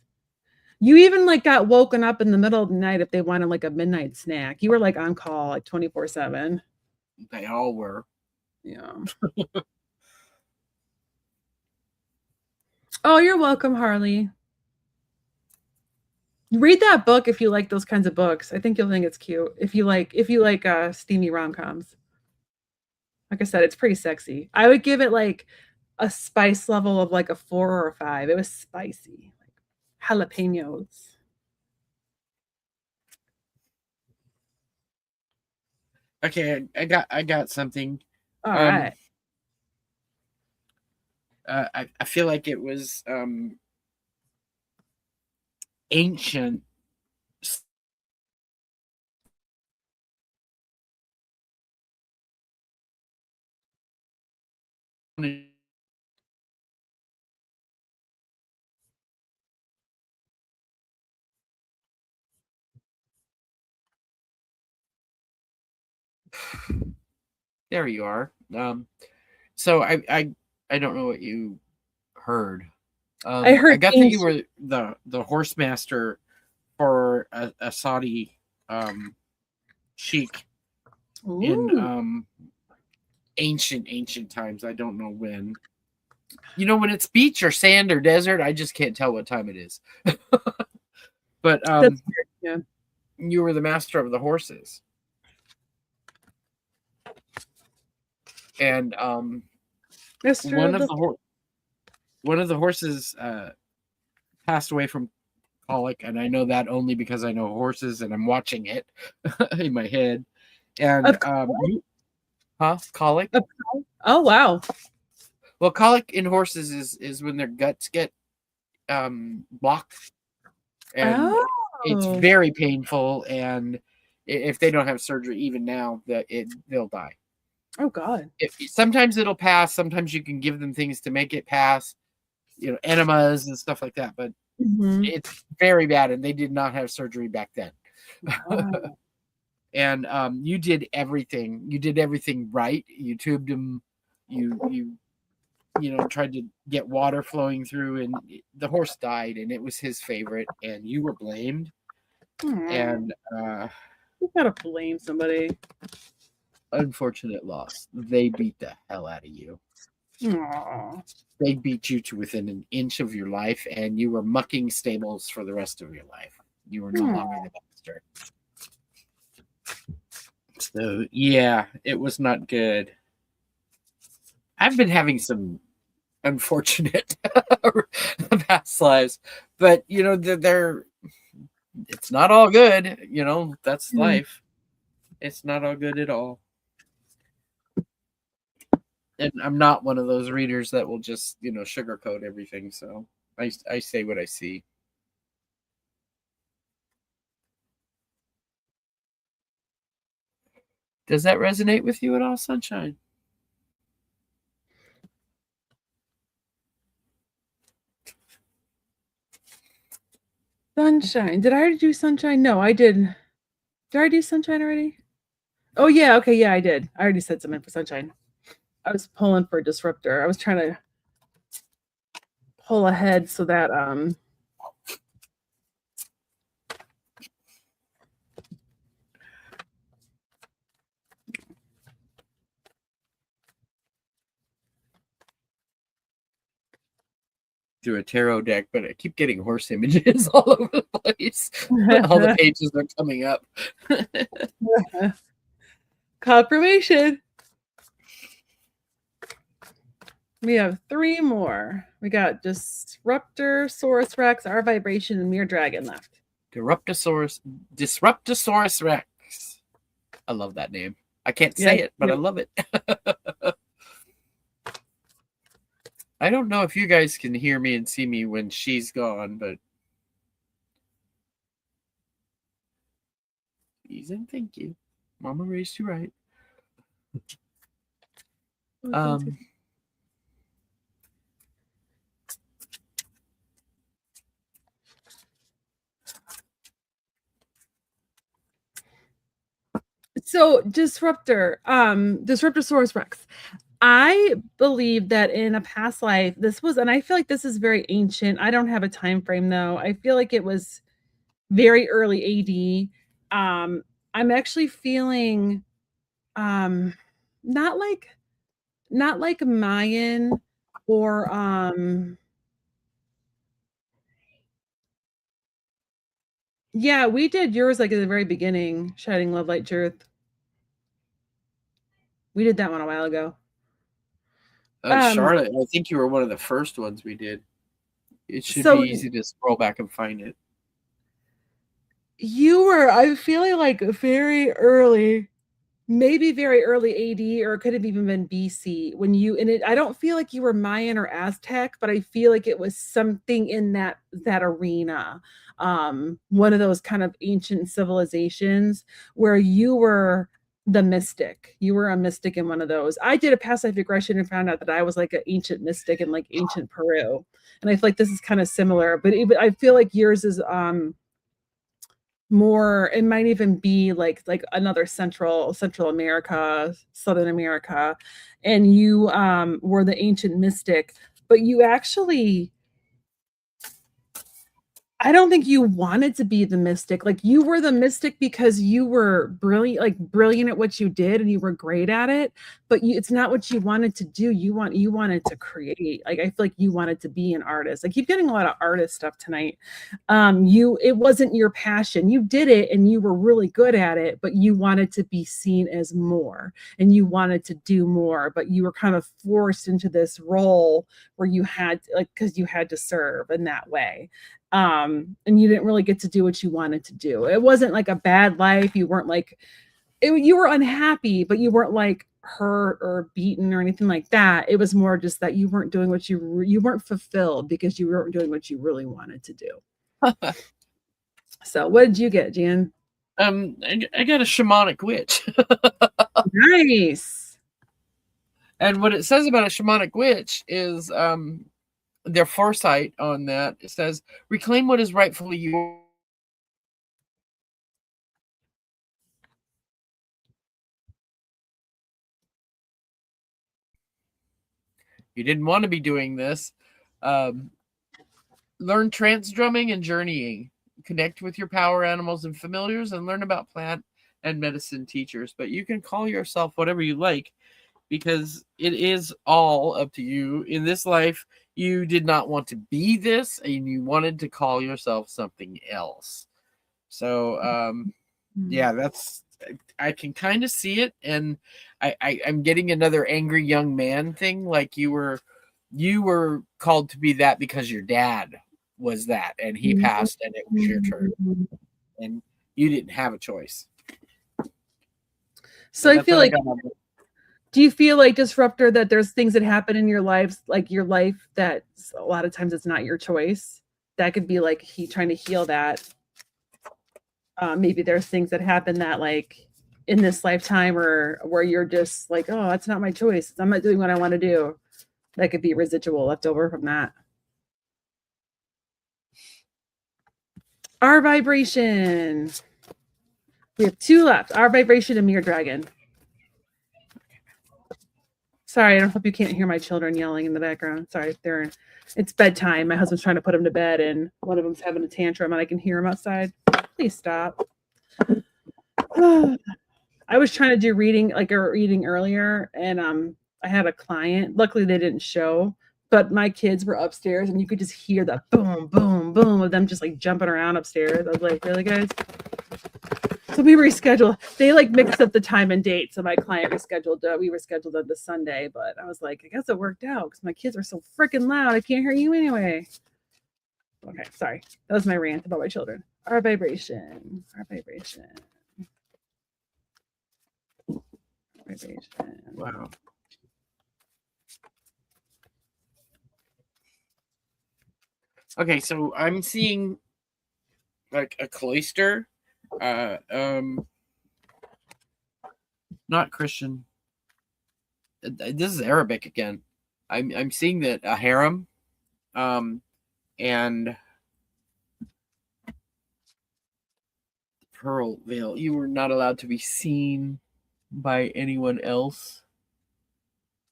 S1: You even like got woken up in the middle of the night if they wanted like a midnight snack. You were like on call like 24/7.
S2: They all were.
S1: Yeah. Oh, you're welcome, Harley. Read that book if you like those kinds of books. I think you'll think it's cute. If you like steamy rom-coms. Like I said, it's pretty sexy. I would give it like a spice level of like a 4 or a 5. It was spicy. Like jalapenos.
S2: Okay, I got something.
S1: All
S2: Um,
S1: right.
S2: I feel like it was ancient. There you are. So I don't know what you heard.
S1: I
S2: I
S1: heard
S2: got that you
S1: ancient.
S2: were the horse master for a Saudi sheik in
S1: Ooh.
S2: ancient times. I don't know when. You know, when it's beach or sand or desert, I just can't tell what time it is. But
S1: That's weird. Yeah.
S2: you were the master of the horses, and
S1: Mister
S2: one
S1: of
S2: of
S1: the
S2: the horses passed away from colic, and I know that only because I know horses and I'm watching it in my head. And
S1: of colic?
S2: colic.
S1: Of colic? Oh wow.
S2: Well, colic in horses is when their guts get blocked, and it's
S1: Oh.
S2: very painful. And if they don't have surgery, even now, they'll die.
S1: Oh God.
S2: Sometimes it'll pass. Sometimes you can give them things to make it pass, you know, enemas and stuff like that. But
S1: Mhm.
S2: it's very bad, and they did not have surgery back then.
S1: Wow.
S2: And you did everything. You did everything right. You tubed him. You tried to get water flowing through, and the horse died, and it was his favorite, and you were blamed.
S1: Aw.
S2: And
S1: You gotta blame somebody.
S2: unfortunate loss. They beat the hell out of you.
S1: Aw.
S2: They beat you to within an inch of your life, and you were mucking stables for the rest of your life. You were no longer
S1: Aw.
S2: the master. So yeah, it was not good. I've been having some unfortunate past lives, but they're it's not all good. That's
S1: Mm.
S2: life. It's not all good at all. And I'm not one of those readers that will just sugarcoat everything. So I say what I see. Does that resonate with you at all, Sunshine?
S1: Sunshine. Did I already do sunshine? No, I did. Did I do sunshine already? Oh yeah, okay, yeah, I did. I already said something for sunshine. I was pulling for a disruptor. I was trying to pull ahead so that
S2: through a tarot deck, but I keep getting horse images all over the place. All the pages are coming up.
S1: Confirmation. We have 3 more. We got Disruptor, Saurus Rex, Our Vibration, and Mere Dragon left.
S2: Disruptosaurus Rex. I love that name. I can't say it, but I love it. I don't know if you guys can hear me and see me when she's gone, but please and thank you. Mama raised you right.
S1: So Disruptosaurus Rex. I believe that in a past life, this was, and I feel like this is very ancient. I don't have a time frame though. I feel like it was very early AD. I'm actually feeling not like Mayan or yeah, we did yours like at the very beginning, Shining Love Light Truth. We did that one a while ago.
S2: Charlotte, I think you were one of the first ones we did. It should be easy to scroll back and find it.
S1: You were, I'm feeling like very early, maybe very early AD, or it could have even been BC when you, and it, I don't feel like you were Mayan or Aztec, but I feel like it was something in that arena. One of those kind of ancient civilizations where you were the mystic. You were a mystic in one of those. I did a past life regression and found out that I was like an ancient mystic in like ancient Peru. And I feel like this is kind of similar, but I feel like yours is more, it might even be like another Central America, Southern America, and you were the ancient mystic, but you actually, I don't think you wanted to be the mystic. Like you were the mystic because you were brilliant at what you did and you were great at it, but it's not what you wanted to do. You wanted to create. Like I feel like you wanted to be an artist. I keep getting a lot of artist stuff tonight. It wasn't your passion. You did it and you were really good at it, but you wanted to be seen as more and you wanted to do more, but you were kind of forced into this role where you had because you had to serve in that way. And you didn't really get to do what you wanted to do. It wasn't like a bad life. You weren't like, you were unhappy, but you weren't like hurt or beaten or anything like that. It was more just that you weren't doing what you weren't fulfilled because you weren't doing what you really wanted to do. So what did you get, Jan?
S2: I got a shamanic witch.
S1: Nice.
S2: And what it says about a shamanic witch is their foresight on that. It says, reclaim what is rightfully yours. You didn't want to be doing this. Learn trance drumming and journeying. Connect with your power animals and familiars and learn about plant and medicine teachers. But you can call yourself whatever you like because it is all up to you. In this life, you did not want to be this and you wanted to call yourself something else. So, yeah, I can kind of see it. And I'm getting another angry young man thing. Like you were called to be that because your dad was that and he passed and it was your turn and you didn't have a choice.
S1: So I feel like, do you feel like Disruptor that there's things that happen in your lives, like your life, that a lot of times it's not your choice? That could be like he trying to heal that. Maybe there's things that happen that like in this lifetime or where you're just like, oh, that's not my choice. I'm not doing what I want to do. That could be residual left over from that. Our Vibration. We have 2 left. Our Vibration and Mere Dragon. Sorry, I don't hope you can't hear my children yelling in the background. Sorry, it's bedtime. My husband's trying to put them to bed and one of them's having a tantrum and I can hear him outside. Please stop. I was trying to do reading earlier and I had a client. Luckily they didn't show, but my kids were upstairs and you could just hear the boom, boom, boom of them just like jumping around upstairs. I was like, really, guys? So we rescheduled. They like mixed up the time and date. So my client rescheduled. We rescheduled them to Sunday, but I was like, I guess it worked out because my kids are so freaking loud. I can't hear you anyway. Okay, sorry. That was my rant about my children. Our vibration. Our vibration. Vibration.
S2: Wow. Okay, so I'm seeing like a cloister, not Christian. This is Arabic again. I'm seeing that a harem, and pearl veil. You were not allowed to be seen by anyone else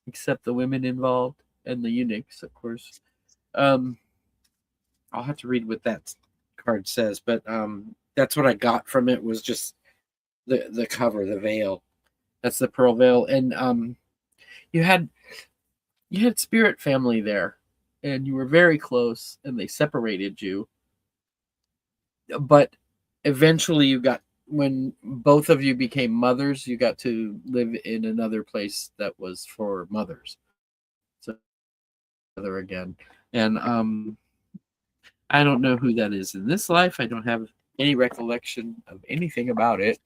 S2: except the women involved and the eunuchs, of course. I'll have to read what that card says, but that's what I got from it, was just the cover, the veil. That's the pearl veil. And you had spirit family there, and you were very close, and they separated you. But eventually you got, when both of you became mothers, you got to live in another place that was for mothers. So together again. And I don't know who that is in this life. I don't have any recollection of anything about it,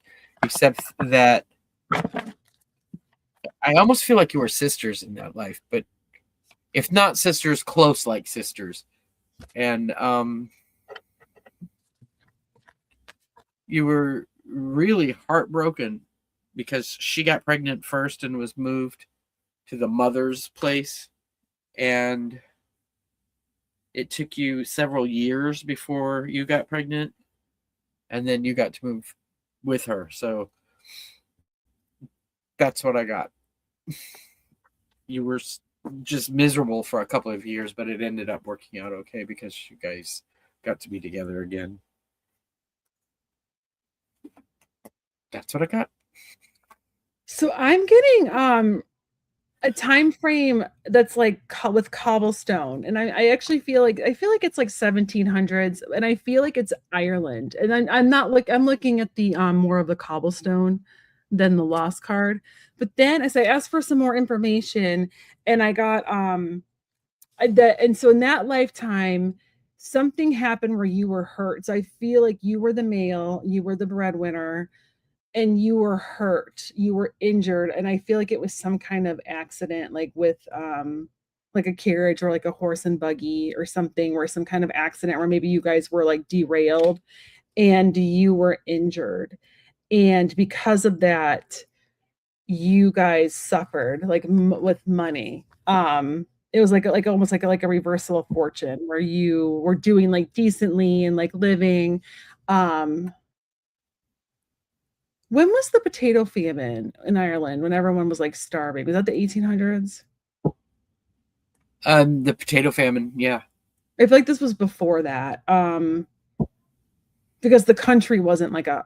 S2: except that I almost feel like you were sisters in that life, but if not sisters, close like sisters. And you were really heartbroken because she got pregnant first and was moved to the mother's place, and it took you several years before you got pregnant, and then you got to move with her. So that's what I got. You were just miserable for a couple of years, but it ended up working out okay because you guys got to be together again. That's what I got.
S1: So I'm getting a time frame that's like with cobblestone, and I actually feel like it's like 1700s, and I feel like it's Ireland, and I'm not like, I'm looking at the more of the cobblestone than the lost card. But then as I asked for some more information, and I got that, and so in that lifetime something happened where you were hurt. So I feel like you were the male, you were the breadwinner, and you were hurt, you were injured, and I feel like it was some kind of accident, like with like a carriage or like a horse and buggy or something, or some kind of accident where maybe you guys were like derailed and you were injured, and because of that you guys suffered like with money. It was like almost like a reversal of fortune where you were doing like decently and like living. When was the potato famine in Ireland, when everyone was like starving? Was that the 1800s?
S2: The potato famine, yeah.
S1: I feel like this was before that. Because the country wasn't like a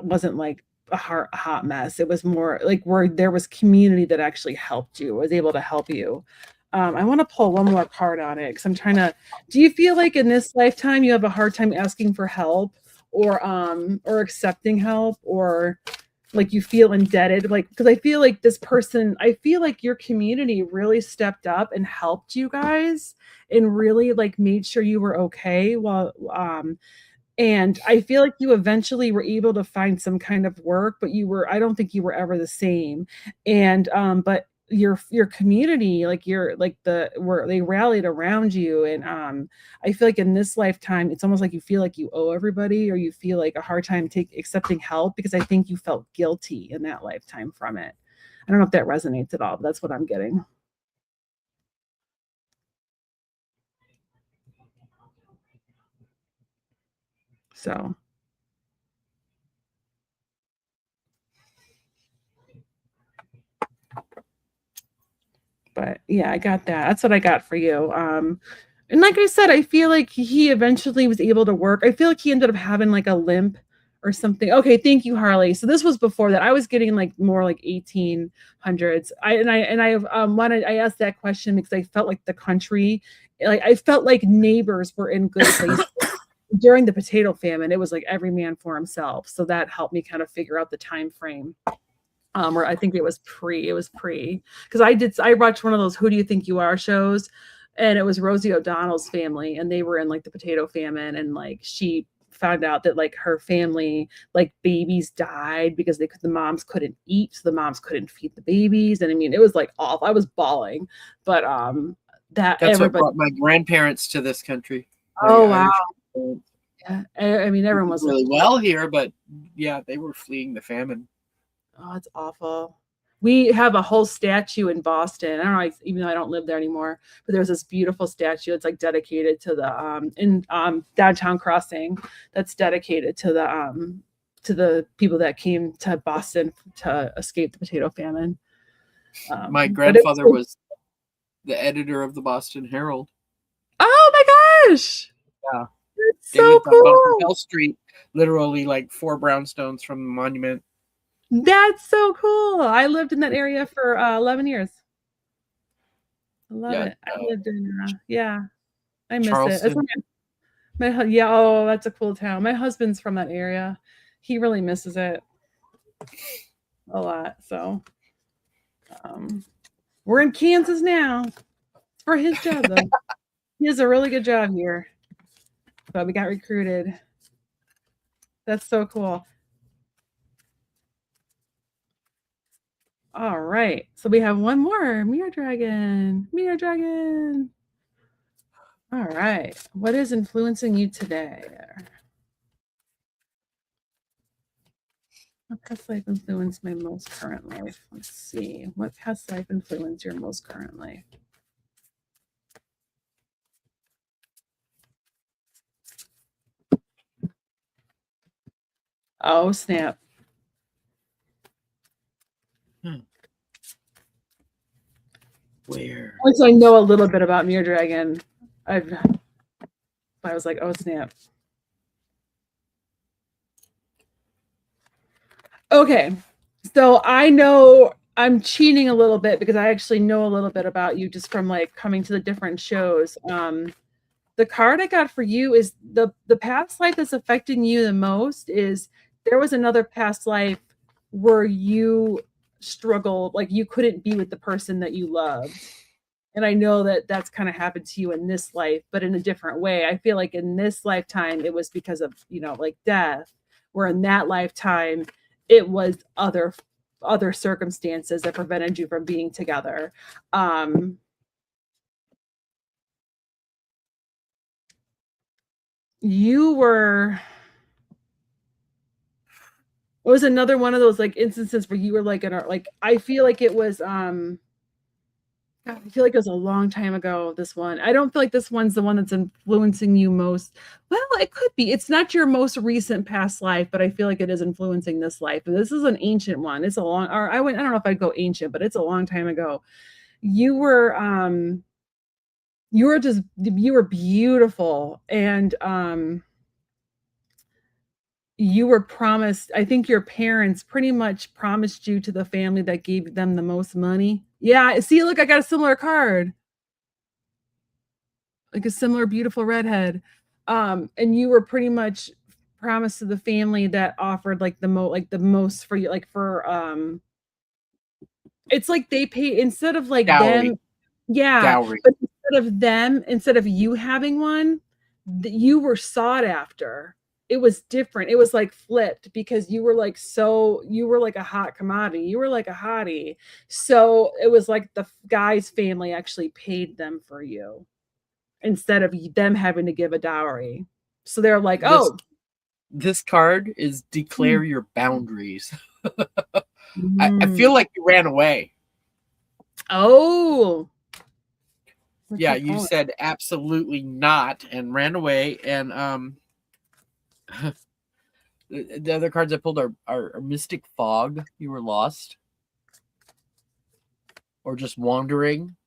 S1: hot mess. It was more like where there was community that actually helped you, was able to help you. I want to pull one more card on it because I'm trying to. Do you feel like in this lifetime you have a hard time asking for help, or accepting help, or like you feel indebted? Like, because I feel like this person, I feel like your community really stepped up and helped you guys and really like made sure you were okay while and I feel like you eventually were able to find some kind of work, but I don't think you were ever the same. And but your community, like where they rallied around you. And I feel like in this lifetime it's almost like you feel like you owe everybody, or you feel like a hard time accepting help, because I think you felt guilty in that lifetime from it. I don't know if that resonates at all, but that's what I'm getting. So but yeah, I got that. That's what I got for you. And like I said, I feel like he eventually was able to work. I feel like he ended up having like a limp or something. Okay, thank you, Harley. So this was before that. I was getting like more like 1800s. I asked that question because I felt like the country like I felt like neighbors were in good places. During the potato famine, it was like every man for himself. So that helped me kind of figure out the time frame. Where I think it was pre, because I watched one of those Who Do You Think You Are shows, and it was Rosie O'Donnell's family, and they were in like the potato famine, and like she found out that like her family, like babies died because the moms couldn't eat, so the moms couldn't feed the babies, and I mean it was like awful. I was bawling, but that
S2: That's what
S1: everybody.
S2: brought my grandparents to this country. My
S1: Oh wow,
S2: Irish parents
S1: yeah. I mean everyone
S2: did
S1: was
S2: really well here, but yeah, they were fleeing the famine.
S1: oh, it's awful. We have a whole statue in Boston. I don't know, even though I don't live there anymore, but there's this beautiful statue. It's like dedicated to the in downtown Crossing. That's dedicated to the people that came to Boston to escape the potato famine.
S2: My
S1: But it
S2: grandfather was the editor of the Boston Herald.
S1: oh my gosh,
S2: Yeah,
S1: that's
S2: they
S1: so
S2: lived on Bunker
S1: cool.
S2: Hill Street, literally like 4 brownstones from the monument.
S1: That's so cool. I lived in that area for 11 years. I love
S2: Yeah,
S1: it. I lived in yeah, I miss it. That's
S2: Charleston.
S1: yeah, oh, that's a cool town. My husband's from that area. He really misses it a lot. So, we're in Kansas now for his job, though. He has a really good job here, but we got recruited. That's so cool. All right, so we have one more Mirror Dragon. Mirror Dragon. All right, what is influencing you today? What past life influenced my most current life? Let's see. What past life influenced your most current life? Oh, snap.
S2: Where?
S1: Once I know a little bit about Mirror Dragon, I was like, oh, snap. Okay. So I know I'm cheating a little bit because I actually know a little bit about you just from like coming to the different shows. The card I got for you is the past life that's affecting you the most is there was another past life where you struggled, like you couldn't be with the person that you loved. And I know that that's kind of happened to you in this life, but in a different way. I feel like in this lifetime, it was because of, like death, where in that lifetime, it was other circumstances that prevented you from being together. You were it was another one of those like instances where you were like I feel like it was God, I feel like it was a long time ago, this one. I don't feel like this one's the one that's influencing you most. Well, it could be. It's not your most recent past life, but I feel like it is influencing this life. And this is an ancient one. It's a long or I don't know if I'd go ancient, but it's a long time ago. You were you were beautiful and you were promised, I think your parents pretty much promised you to the family that gave them the most money. Yeah, see, look, I got a similar card, like a similar beautiful redhead. And you were pretty much promised to the family that offered like the most for you, like for it's like they pay instead of like them.
S2: Dowry.
S1: Yeah,
S2: Dowry.
S1: but instead of you having one, you were sought after. It was different. It was like flipped because you were like you were like a hot commodity. You were like a hottie. So it was like the guy's family actually paid them for you instead of them having to give a dowry. So they're like,
S2: This
S1: oh,
S2: this card is declare your boundaries. I
S1: mm,
S2: feel like you ran away.
S1: oh, what's
S2: Yeah,
S1: your
S2: you
S1: point?
S2: said absolutely not and ran away. And the other cards I pulled are Mystic Fog. You were lost. Or just wandering,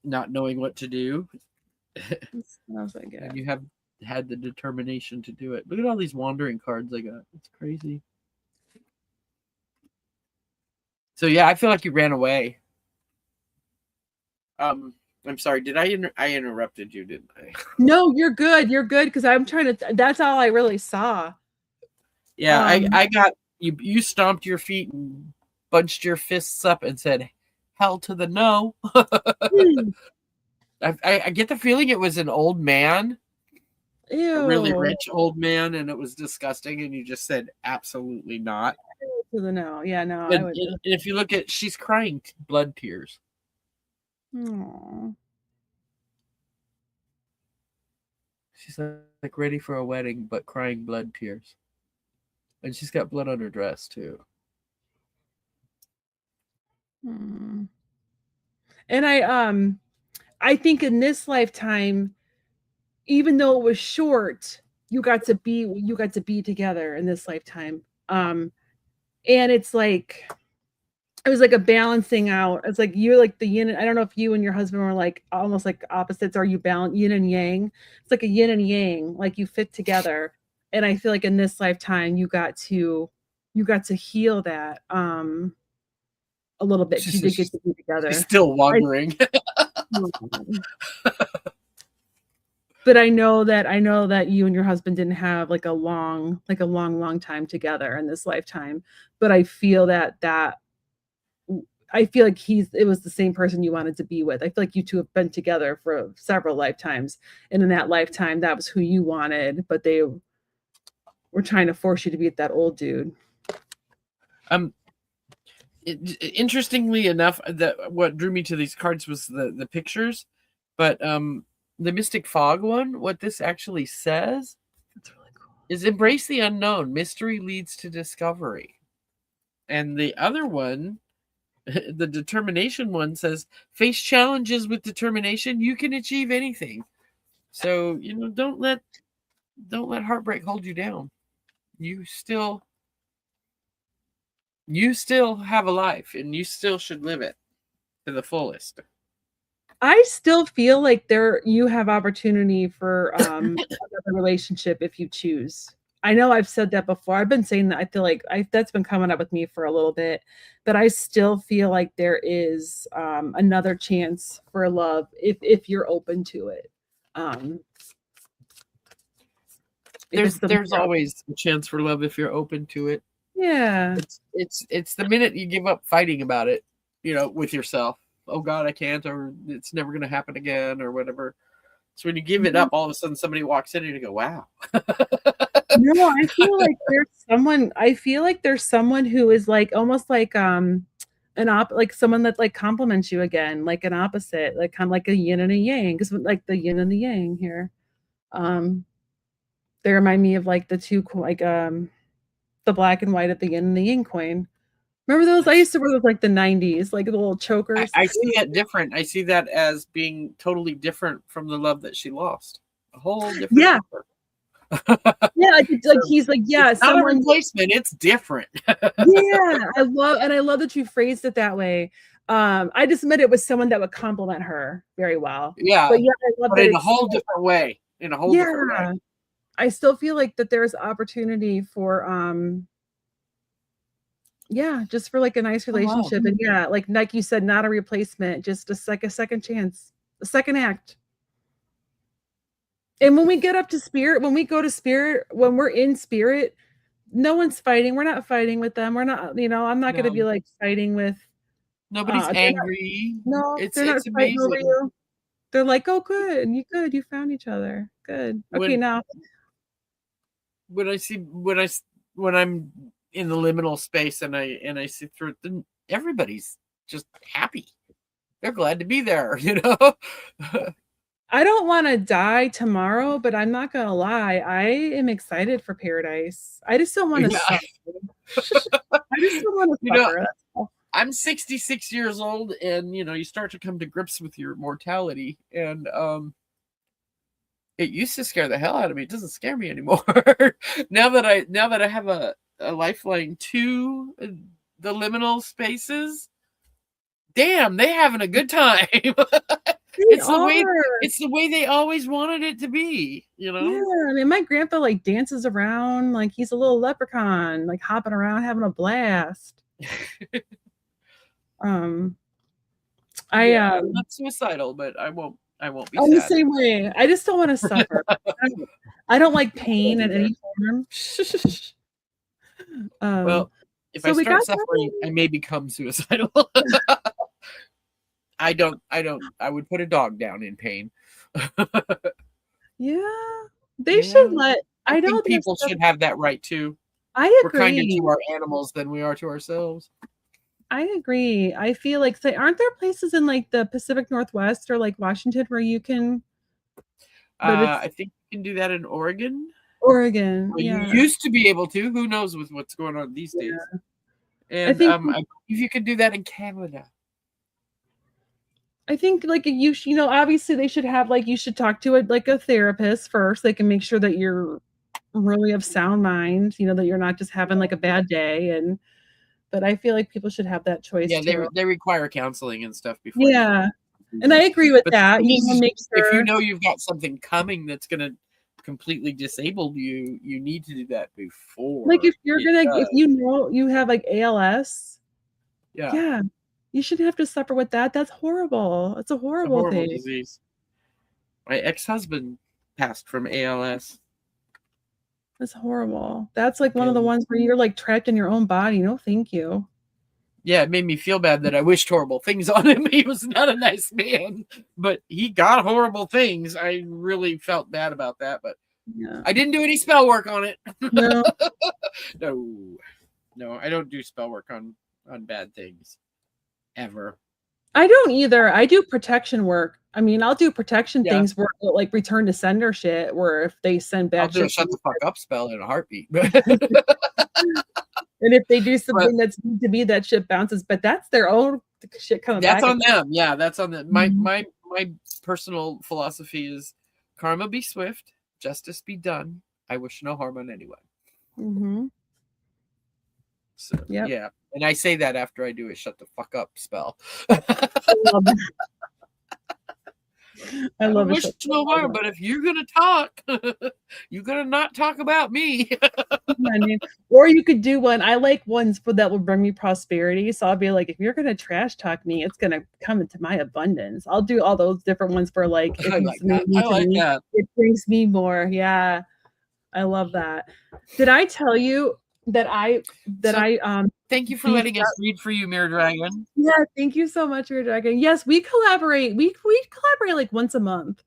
S2: not knowing what to do.
S1: What else I get?
S2: And you have had the determination to do it. Look at all these wandering cards I got. It's crazy. So yeah, I feel like you ran away. I'm sorry. Did I interrupted you? Didn't I?
S1: No, you're good. You're good because I'm trying to. That's all I really saw.
S2: Yeah, I got you. You stomped your feet and bunched your fists up and said, "Hell to the no."
S1: Hmm.
S2: I get the feeling it was an old man, a really
S1: Ew.
S2: rich old man, and it was disgusting. And you just said, "Absolutely not."
S1: To the no. Yeah, no, I
S2: And,
S1: would.
S2: and if you look at, she's crying blood tears.
S1: Aw.
S2: She's like ready for a wedding, but crying blood tears. And she's got blood on her dress too.
S1: Hmm. And I think in this lifetime, even though it was short, you got to be together in this lifetime. And it's like it was like a balancing out. It's like you're like the yin. I don't know if you and your husband were like almost like opposites. Are you balance yin and yang? It's like a yin and yang, like you fit together. And I feel like in this lifetime you got to heal that a little bit because you did get to be
S2: She's
S1: together.
S2: still
S1: I
S2: wondering.
S1: but I know that you and your husband didn't have like a long time together in this lifetime. But I feel like it was the same person you wanted to be with. I feel like you two have been together for several lifetimes. And in that lifetime, that was who you wanted, but they were trying to force you to be with that old dude.
S2: Interestingly enough, that what drew me to these cards was the pictures, but the Mystic Fog one, what this actually says
S1: That's really cool.
S2: is embrace the unknown. Mystery leads to discovery. And the other one, the determination one, says face challenges with determination. You can achieve anything. So don't let heartbreak hold you down. You still have a life, and you still should live it to the fullest.
S1: I still feel like you have opportunity for another relationship if you choose. I know I've said that before. I've been saying that. I feel like that's been coming up with me for a little bit, but I still feel like there is another chance for love if you're open to it. Um, if it's
S2: There's always a chance for love if you're open to it.
S1: yeah.
S2: It's the minute you give up fighting about it, with yourself. Oh God, I can't, or it's never going to happen again, or whatever. So when you give it up, all of a sudden somebody walks in and you go, "Wow."
S1: No, I feel like there's someone who is like almost like like someone that like compliments you again, like an opposite, like kind of like a yin and a yang, because like the yin and the yang here. Um, they remind me of like the two like the black and white of the yin and the yang coin. Remember those? I used to wear those like the 90s, like the little chokers.
S2: I see it different. I see that as being totally different from the love that she lost. A whole different
S1: Yeah.
S2: number.
S1: Yeah, like he's like, yeah,
S2: it's not a replacement, it's different.
S1: Yeah, I love that you phrased it that way. I just meant it was someone that would compliment her very well.
S2: Yeah,
S1: but yeah, I love
S2: but
S1: that
S2: in a whole different way. Different way.
S1: I still feel like that there's opportunity for yeah, just for like a nice relationship.
S2: Oh, wow.
S1: And yeah, like you said, not a replacement, just a second chance, a second act. And when we get up to spirit, when we go to spirit, when we're in spirit, no one's fighting. We're not fighting with them. We're not, I'm not going to be like fighting with
S2: nobody's angry.
S1: they're not
S2: It's
S1: fighting over
S2: amazing.
S1: you. They're like, "Oh, good. You found each other. Good. Okay, now."
S2: When I'm in the liminal space and I see through it, then everybody's just happy. They're glad to be there,
S1: I don't wanna die tomorrow, but I'm not gonna lie, I am excited for paradise. I just don't wanna
S2: Yeah.
S1: suffer. I just don't wanna suffer, that's all.
S2: I'm 66 years old, and you start to come to grips with your mortality, and it used to scare the hell out of me. It doesn't scare me anymore. now that I have a lifeline to the liminal spaces, damn, they having a good time. It's the way they always wanted it to be,
S1: Yeah, I mean, my grandpa like dances around like he's a little leprechaun, like hopping around having a blast.
S2: I'm not suicidal, but I won't be
S1: I'm the
S2: sad.
S1: same way. I just don't want to suffer. I don't like pain in any form.
S2: Well, if I
S1: So we
S2: start
S1: got
S2: suffering, I may become suicidal. I would put a dog down in pain.
S1: Yeah, they should
S2: Yeah.
S1: let.
S2: I
S1: I know
S2: think
S1: there's
S2: people
S1: stuff.
S2: should have that right too.
S1: I
S2: We're kinder
S1: agree.
S2: to our animals than we are to ourselves.
S1: I agree. I feel like, say, aren't there places in like the Pacific Northwest or like Washington where you can, but it's
S2: I think you can do that in Oregon.
S1: Oregon.
S2: Well, you
S1: Yeah.
S2: used to be able to. Who knows with what's going on these days?
S1: Yeah. I
S2: And
S1: think
S2: I believe you could do that in Canada.
S1: I think like you know, obviously they should have like you should talk to it like a therapist first. They can make sure that you're really of sound mind, you know, that you're not just having like a bad day. And but I feel like people should have that choice
S2: Yeah,
S1: too.
S2: they require counseling and stuff before you
S1: Yeah.
S2: do
S1: And I
S2: this.
S1: agree with
S2: But the
S1: that.
S2: thing
S1: You
S2: is,
S1: want to make
S2: if you
S1: sure.
S2: know you've got something coming that's going to completely disable you, you need to do that
S1: Like
S2: before
S1: if you're
S2: it
S1: gonna if
S2: does.
S1: you know you have like ALS,
S2: Yeah,
S1: yeah, you shouldn't have to suffer with that. That's horrible. It's a
S2: it's a
S1: horrible
S2: horrible
S1: thing.
S2: disease. My ex-husband passed from ALS.
S1: It's horrible. That's like one of the
S2: And
S1: ones where you're like trapped in your own body. No, thank you.
S2: yeah, it made me feel bad that I wished horrible things on him. He was not a nice man, but he got horrible things. I really felt bad about that, but
S1: Yeah.
S2: I didn't do any spell work on it.
S1: No,
S2: No, I don't do spell work on bad things ever.
S1: I don't either. I do protection work. I mean, I'll do protection
S2: Yeah,
S1: things where like return to sender shit, where if they send
S2: I'll
S1: bad
S2: do a
S1: shit to
S2: shut
S1: me,
S2: the fuck up spell in a heartbeat.
S1: and if they do
S2: But
S1: something that's need to be that shit bounces, but that's their own shit coming
S2: that's
S1: back.
S2: on them. Yeah, that's on them.
S1: Mhm.
S2: My personal philosophy is karma be swift, justice be done. I wish no harm on anyone.
S1: Mhm.
S2: So
S1: Yep.
S2: yeah, and I say that after I do a shut the fuck up spell.
S1: I love it. I
S2: I
S1: love it.
S2: wish no harm, but if you're gonna talk, you're gonna not talk about me.
S1: I mean, or you could do one. I like ones for that will bring me prosperity. So I'll be like, if you're gonna trash talk me, it's gonna come into my abundance. I'll do all those different ones for like if
S2: I
S1: you
S2: like
S1: submit
S2: that.
S1: me
S2: I
S1: to
S2: like
S1: me,
S2: that.
S1: it brings me more. Yeah, I love that. Did I tell you that
S2: So
S1: I
S2: thank you for
S1: beefed
S2: letting
S1: up?
S2: us read for you, Mirror Dragon.
S1: Yeah, thank you so much, Your Dragon. Yes, we collaborate. We collaborate like once a month.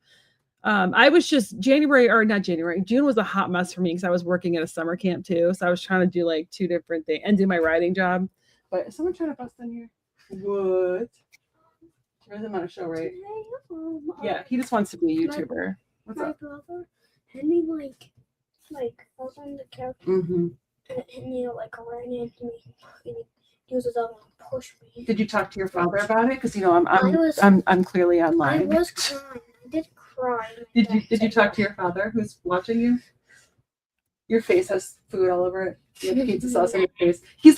S1: I was just January or not January. June was a hot mess for me because I was working at a summer camp too. So I was trying to do like two different things and do my writing job. But is someone trying to bust in here? What? There's him on a show, right? Yeah, he just wants to be a YouTuber. What's
S3: My
S1: up?
S3: brother hit me like I was on the couch
S1: Mm-hmm.
S3: and it hit me like ran into me and he uses up and push me.
S1: Did you talk to your father about it? Because you know I'm clearly
S3: I
S1: online.
S3: was crying. I did cry.
S1: Did you talk to your father who's watching you? Your face has food all over it. You have pizza sauce on your face. He's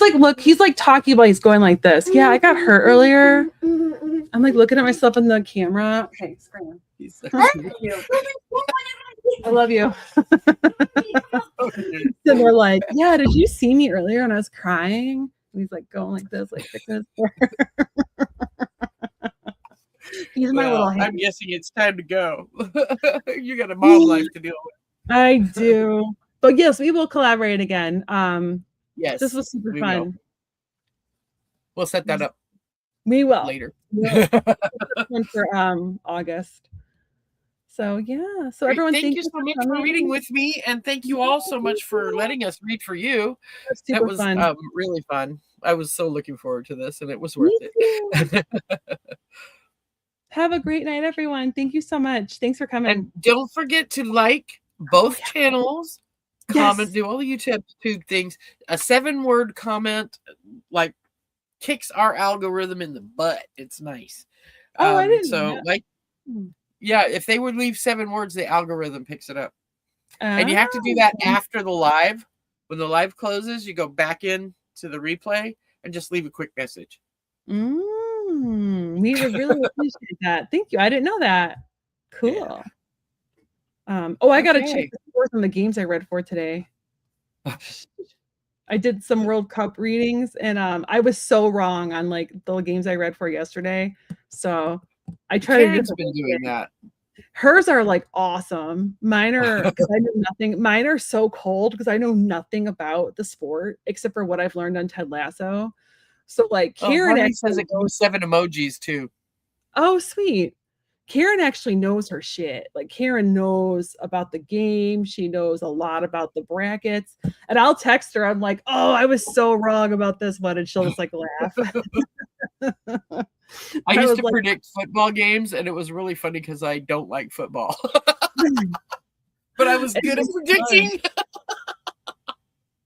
S1: like talking about he's going like this. Yeah, I got hurt earlier. I'm like looking at myself in the camera. Okay, scream.
S2: He's so
S1: I love you. And we're like, yeah, did you see me earlier when I was crying? And he's like going like this, like thickness. He's my little hand.
S2: I'm guessing it's time to go. You got a mom life to deal with.
S1: I do. But yes, we will collaborate again.
S2: Yes,
S1: This was super
S2: we
S1: fun.
S2: will. We'll set that up
S1: We will.
S2: later.
S1: One for August. So yeah. So
S2: Great.
S1: everyone,
S2: Thank you so much for
S1: coming.
S2: reading with me, and thank you all so much for letting us read for you.
S1: That's
S2: That
S1: super
S2: was
S1: fun.
S2: really fun. I was so looking forward to this, and it was
S1: Me
S2: worth it.
S1: Have a great night, everyone. Thank you so much. Thanks for coming.
S2: And don't forget to like both channels, comment,
S1: Yes.
S2: do all the YouTube things. A 7-word comment like kicks our algorithm in the butt. It's nice.
S1: Oh, I didn't
S2: so
S1: know that.
S2: like yeah, if they would leave 7 words, the algorithm picks it up. And you have to do
S1: Oh.
S2: that after the live. When the live closes, you go back in to the replay and just leave a quick message.
S1: We would really appreciate that. Thank you. I didn't know that. Cool.
S2: Yeah.
S1: I gotta check
S2: Okay.
S1: the scores on the games I read for today. I did some World Cup readings, and I was so wrong on like the games I read for yesterday. So I tried to
S2: Karen's been doing that.
S1: Hers are like awesome. Mine are because I know nothing. Mine are so cold because I know nothing about the sport except for what I've learned on Ted Lasso. So like Karen
S2: Harmony
S1: actually
S2: says it can do 7 emojis too.
S1: oh sweet. Karen actually knows her shit. Like Karen knows about the game. She knows a lot about the brackets. And I'll text her. I'm like, oh, I was so wrong about this one. And she'll just like laugh.
S2: I used to predict football games, and it was really funny because I don't like football. But I was good at predicting.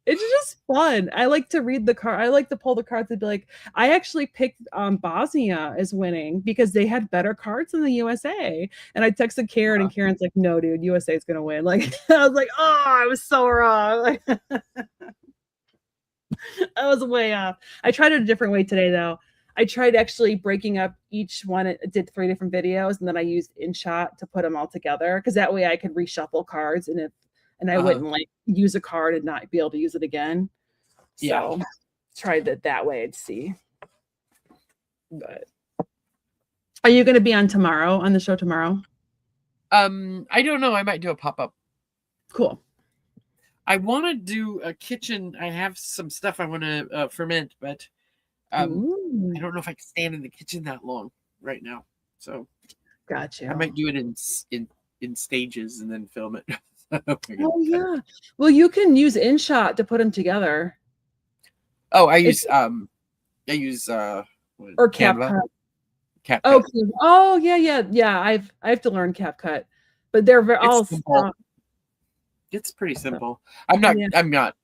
S1: It's just fun. I like to read the card. I like to pull the cards and be like, I actually picked Bosnia as winning because they had better cards than the USA. And I texted Karen, and Karen's like, no, dude, USA is going to win. Like, I was like, oh, I was so wrong. I was way off. I tried it a different way today, though. I tried actually breaking up each one. It did 3 different videos, and then I used InShot to put them all together because that way I could reshuffle cards and I wouldn't like use a card and not be able to use it again. So tried it that way to see. But are you going to be on the show tomorrow?
S2: I don't know. I might do a pop-up.
S1: Cool.
S2: I want to do a kitchen. I have some stuff I want to ferment, but I don't know if I can stand in the kitchen that long right now. So
S1: gotcha.
S2: I might do it in stages and then film it.
S1: Oh yeah. Well, you can use InShot to put them together.
S2: Oh, I use or
S1: CapCut.
S2: CapCut.
S1: Oh yeah. I have to learn CapCut, but they're all simple.
S2: It's pretty simple. I'm not,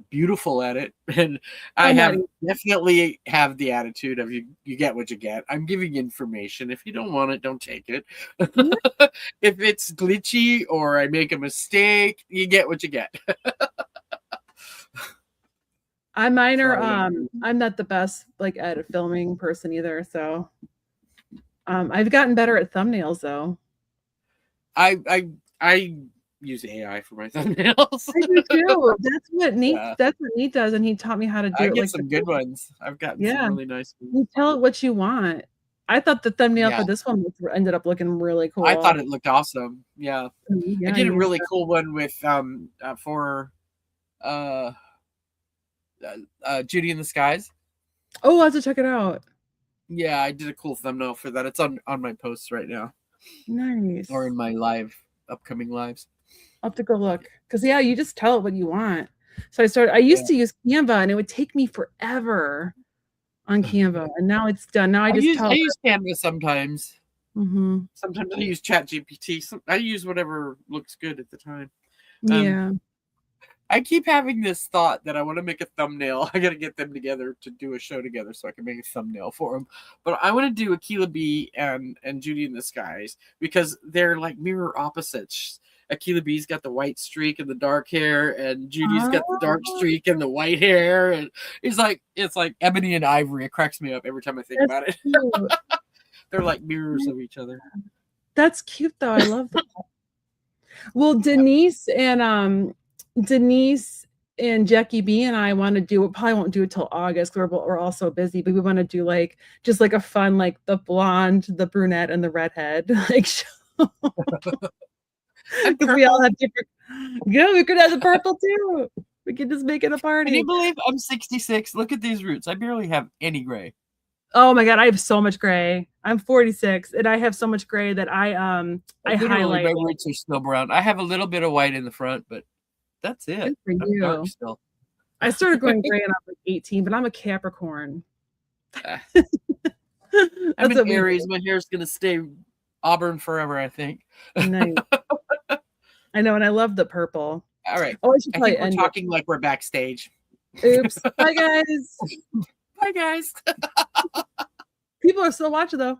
S2: beautiful at it, and I definitely have the attitude of you get what you get. I'm giving information. If you don't want it, don't take it. If it's glitchy or I make a mistake, you get what you get.
S1: I'm not the best like at a filming person either, so I've gotten better at thumbnails though.
S2: I use AI for my thumbnails.
S1: I do too. That's what Nate does, and he taught me how to do
S2: I
S1: it.
S2: Get some good ones. I've gotten some really nice ones.
S1: You tell it what you want. I thought the thumbnail for this one ended up looking really cool.
S2: I thought it looked awesome. Yeah. I did a really cool one with for Judy in the Skies.
S1: Oh, I'll have to check it out.
S2: Yeah, I did a cool thumbnail for that. It's on my posts right now.
S1: Nice.
S2: Or in my upcoming lives.
S1: I'll have to go look. Because you just tell it what you want. So I used to use Canva, and it would take me forever on Canva, and now it's done. Now I use
S2: Canva sometimes.
S1: Mm-hmm.
S2: Sometimes I use ChatGPT. I use whatever looks good at the time. I keep having this thought that I want to make a thumbnail. I got to get them together to do a show together so I can make a thumbnail for them. But I want to do Akilah B and Judy in the Skies because they're like mirror opposites. Akilah B's got the white streak and the dark hair, and Judy's got the dark streak and the white hair. And it's like ebony and ivory. It cracks me up every time I think about it. They're like mirrors of each other.
S1: That's cute, though. I love that. Well, Denise and Jackie B and I want to do it. Probably won't do it till August. We're all so busy, but we want to do just a fun the blonde, the brunette, and the redhead show. Because we all have different. Yeah, we could have the purple too. We could just make it a party.
S2: Can you believe I'm 66? Look at these roots. I barely have any gray.
S1: Oh my god, I have so much gray. I'm 46, and I have so much gray that I highlight.
S2: My roots are still brown. I have a little bit of white in the front, but that's it.
S1: Good for you.
S2: Dark still.
S1: I started going gray when I was 18, but I'm a Capricorn.
S2: I'm an Aries. My hair's gonna stay auburn forever, I think.
S1: Nice. I know, and I love the purple.
S2: All right.
S1: Oh, I
S2: think we're talking like we're backstage.
S1: Oops. Bye, guys.
S2: Bye, guys.
S1: People are still watching, though.